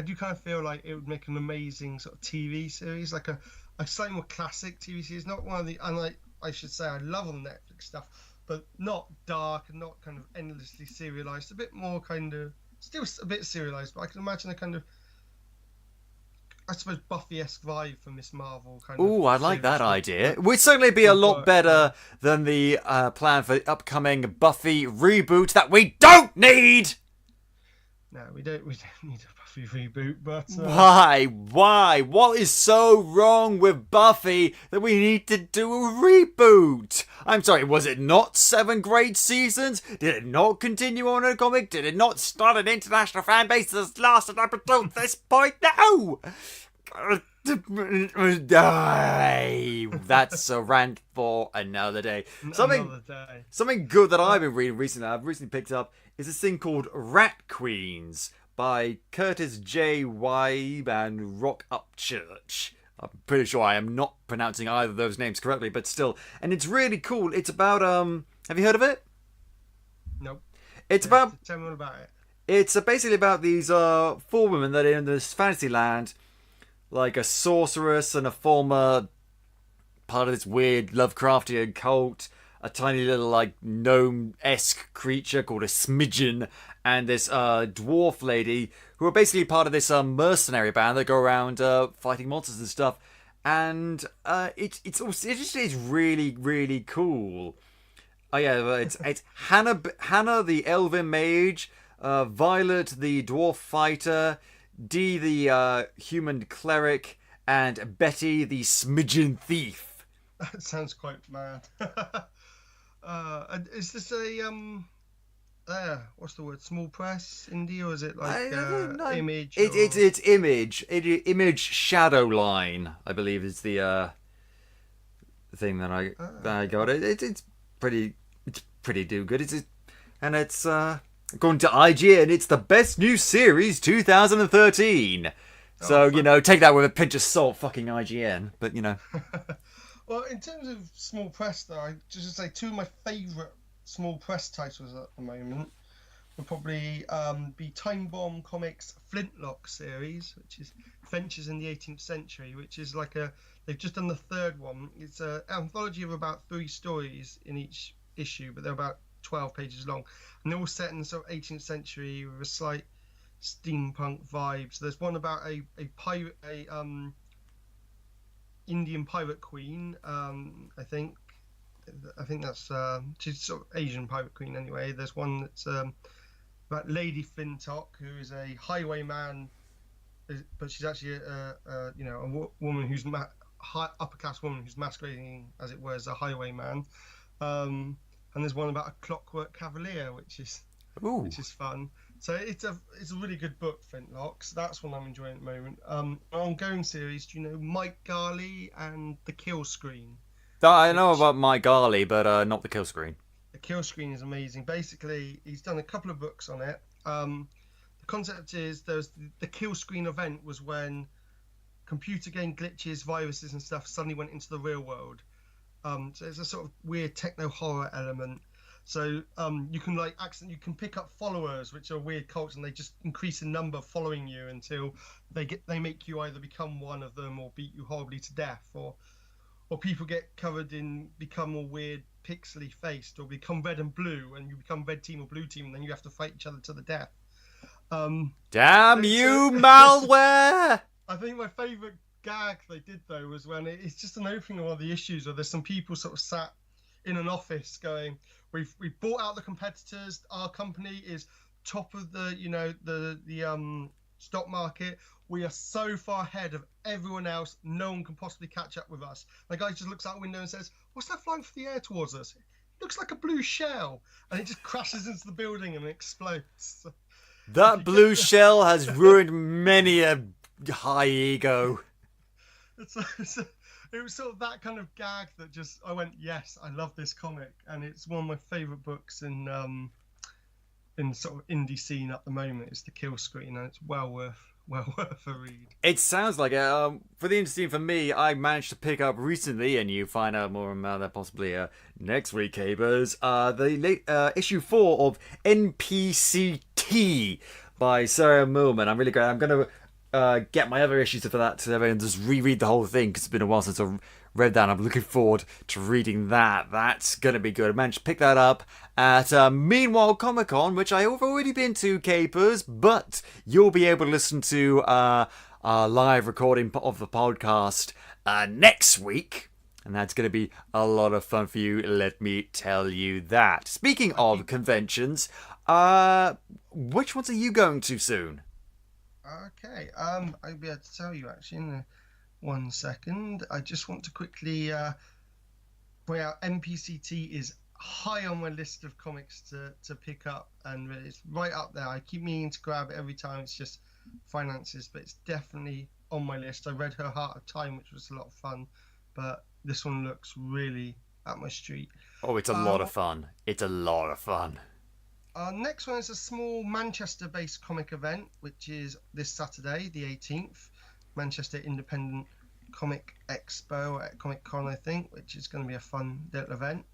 do kind of feel like it would make an amazing sort of TV series, like a slightly more classic TV series, not one of the... I should say I love on Netflix stuff, but not dark and not kind of endlessly serialized. A bit more kind of, still a bit serialized, but I can imagine a kind of, I suppose, Buffy-esque vibe for Miss Marvel. Ooh, I like that idea. It would certainly be a lot better than the plan for the upcoming Buffy reboot that we don't need! No, we don't need a Buffy reboot, but... Why? What is so wrong with Buffy that we need to do a reboot? I'm sorry, was it not 7 great seasons? Did it not continue on in a comic? Did it not start an international fan base that's lasted up until this point? No! That's a rant for another day. Something good that I've been reading recently, I've recently picked up, is this thing called Rat Queens by Curtis J. Wybe and Rock Upchurch. I'm pretty sure I am not pronouncing either of those names correctly, but still. And it's really cool. It's about, have you heard of it? Nope. Tell me all about it. It's basically about these 4 women that are in this fantasy land, like a sorceress and a former part of this weird Lovecraftian cult, a tiny little gnome-esque creature called a smidgen, and this dwarf lady who are basically part of this mercenary band that go around fighting monsters and stuff. And it just is really, really cool. Oh yeah, it's Hannah the elven mage, Violet the dwarf fighter, Dee the human cleric, and Betty the smidgen thief. That sounds quite mad. Is this a what's the word? Small press indie, or is it Image? It's Image. Image Shadow Line, I believe, is the thing that I got. It's pretty do good. It's according to IGN, it's the best new series 2013. So take that with a pinch of salt, fucking IGN. But Well, in terms of small press, though, I just say 2 of my favourite small press titles at the moment would probably be Time Bomb Comics' Flintlock series, which is Adventures in the 18th Century, which is they've just done the 3rd one. It's an anthology of about 3 stories in each issue, but they're about 12 pages long, and they're all set in the sort of 18th century with a slight steampunk vibe. So there's one about a pirate, Indian pirate queen. I think that's she's sort of Asian pirate queen anyway. There's one that's about Lady Flintock, who is a highwayman, but she's actually a woman who's upper class woman who's masquerading, as it were, as a highwayman. And there's one about a clockwork cavalier, which is fun. So it's a really good book, Flintlocks. That's what I'm enjoying at the moment. Ongoing series. Do you know Mike Garley and The Kill Screen? I know about My Garley, but not the kill screen. The Kill Screen is amazing. Basically, he's done a couple of books on it. The concept is the Kill Screen event was when computer game glitches, viruses, and stuff suddenly went into the real world. So it's a sort of weird techno horror element. So you can you can pick up followers, which are weird cults, and they just increase in number following you until they make you either become one of them or beat you horribly to death, or people become all weird pixely faced, or become red and blue, and you become red team or blue team, and then you have to fight each other to the death. Damn you, malware! I think my favourite gag they did though was when it's just an opening of one of the issues where there's some people sort of sat in an office going, we've bought out the competitors, our company is top of the the stock market, we are so far ahead of everyone else, no one can possibly catch up with us. The guy just looks out the window and says, what's that flying through the air towards us? It looks like a blue shell, and it just crashes into the building and explodes. That blue shell has ruined many a high ego. It was sort of that kind of gag that just I went, yes, I love this comic, and it's one of my favourite books in sort of indie scene at the moment. It's The Kill Screen, and it's well worth a read. It sounds like for the indie scene for me, I managed to pick up recently, and you find out more about that possibly next week, Capers. The late issue 4 of NPCT by Sarah Millman. I'm really glad. I'm gonna get my other issues for that today and just reread the whole thing because it's been a while since I read that. I'm looking forward to reading that. That's going to be good. I managed to pick that up at Meanwhile Comic Con, which I have already been to, Capers, but you'll be able to listen to our live recording of the podcast next week. And that's going to be a lot of fun for you, let me tell you that. Speaking of conventions, which ones are you going to soon? Okay, I'll be able to tell you actually in 1 second. I just want to quickly point out NPCT is high on my list of comics to pick up, and it's right up there. I keep meaning to grab it every time, it's just finances, but it's definitely on my list. I read Her Heart of Time, which was a lot of fun, but this one looks really up my street. Oh, it's a lot of fun. It's a lot of fun. Our next one is a small Manchester-based comic event, which is this Saturday, the 18th, Manchester Independent Comic Expo at Comic Con, I think, which is going to be a fun little event.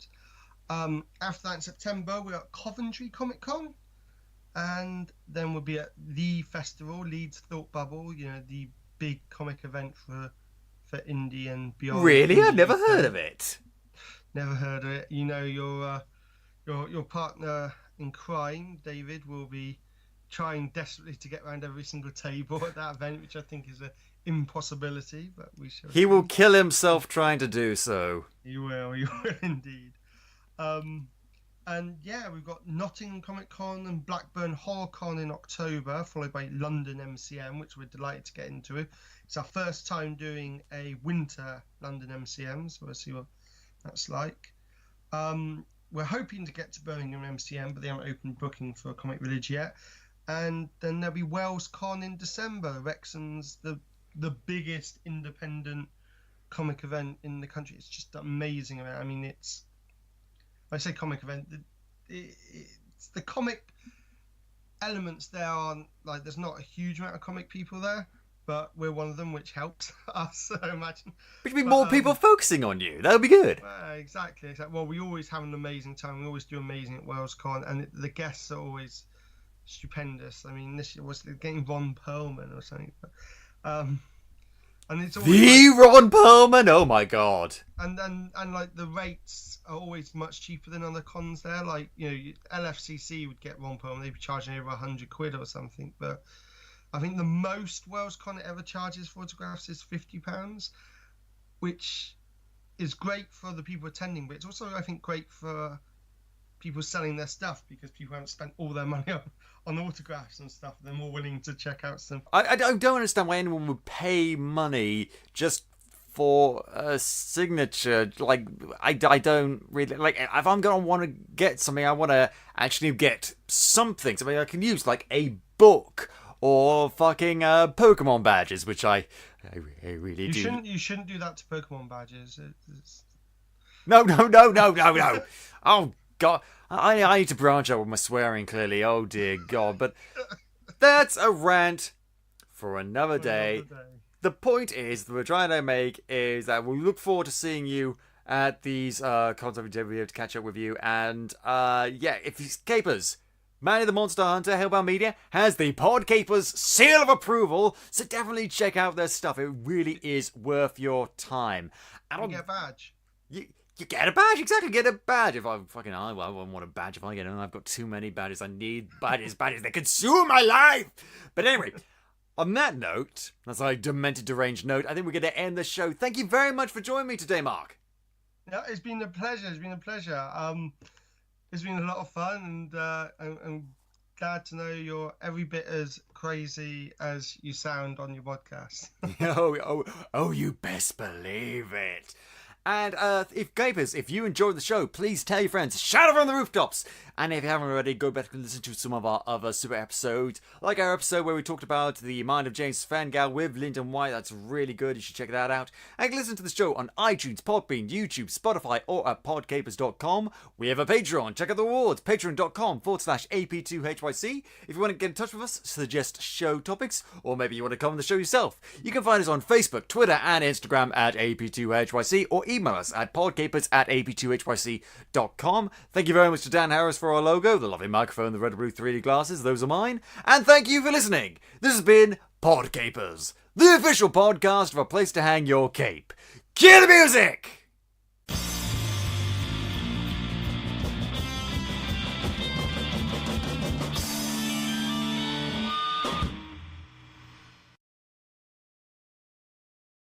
After that, in September, we're at Coventry Comic Con, and then we'll be at the festival, Leeds Thought Bubble, the big comic event for indie and beyond. Really? I've never heard of it. Never heard of it. Your partner in crime, David, will be trying desperately to get around every single table at that event, which I think is an impossibility, but we shall. He will kill himself trying to do so. You will indeed. And yeah, we've got Nottingham Comic Con and Blackburn Horror Con in October, followed by London MCM, which we're delighted to get into. It's our first time doing a winter London MCM, so we'll see what that's like. We're hoping to get to Birmingham MCM, but they haven't opened booking for Comic Village yet. And then there'll be Wales Con in December. Wrexham's the biggest independent comic event in the country. It's just amazing. I mean, I say comic event, it's the comic elements there aren't, like, there's not a huge amount of comic people there, but we're one of them, which helps us, I imagine. There should be more people focusing on you. That would be good. Exactly. Well, we always have an amazing time. We always do amazing at Wales Con, and the guests are always stupendous. I mean, this year was getting Ron Perlman or something. But, and it's always Ron Perlman. Oh my god. And like the rates are always much cheaper than other cons there. Like LFCC would get Ron Perlman, they'd be charging over £100 or something. But I think the most Wales Con ever charges for autographs is £50, which is great for the people attending, but it's also, I think, great for people selling their stuff because people haven't spent all their money on autographs and stuff. They're more willing to check out some. I don't understand why anyone would pay money just for a signature. Like, I don't really, like, if I'm gonna want to get something, I want to actually get something I can use, like a book or fucking Pokemon badges, which I really do. You shouldn't do that to Pokemon badges. No. Oh God, I need to branch out with my swearing. Clearly, oh dear God, but that's a rant for another day. The point is that we're trying to make is that we look forward to seeing you at these content we'll be able to catch up with you. And if you capers, Mandy the Monster Hunter, Hellbound Media has the Podcapers seal of approval, so definitely check out their stuff. It really is worth your time. And you get a badge. You get a badge, exactly. Get a badge. If I fucking, I won't want a badge if I get it. I've got too many badges. I need badges. They consume my life. But anyway. On that note, that's a demented, deranged note, I think we're going to end the show. Thank you very much for joining me today, Mark. Yeah, it's been a pleasure. It's been a lot of fun, and I'm glad to know you're every bit as crazy as you sound on your podcast. oh, you best believe it. And if you enjoyed the show, please tell your friends. Shout it from the rooftops. And if you haven't already, go back and listen to some of our other super episodes. Like our episode where we talked about the Mind of James Fangal with Lyndon White. That's really good. You should check that out. And you can listen to the show on iTunes, Podbean, YouTube, Spotify, or at podcapers.com. We have a Patreon. Check out the rewards. Patreon.com/AP2HYC. If you want to get in touch with us, suggest show topics, or maybe you want to come on the show yourself, you can find us on Facebook, Twitter, and Instagram at AP2HYC, or email us at podcapers@AP2HYC.com. Thank you very much to Dan Harris for our logo, the lovely microphone, the red and blue 3D glasses, those are mine. And thank you for listening. This has been Podcapers, the official podcast of a place to hang your cape. Cue the music!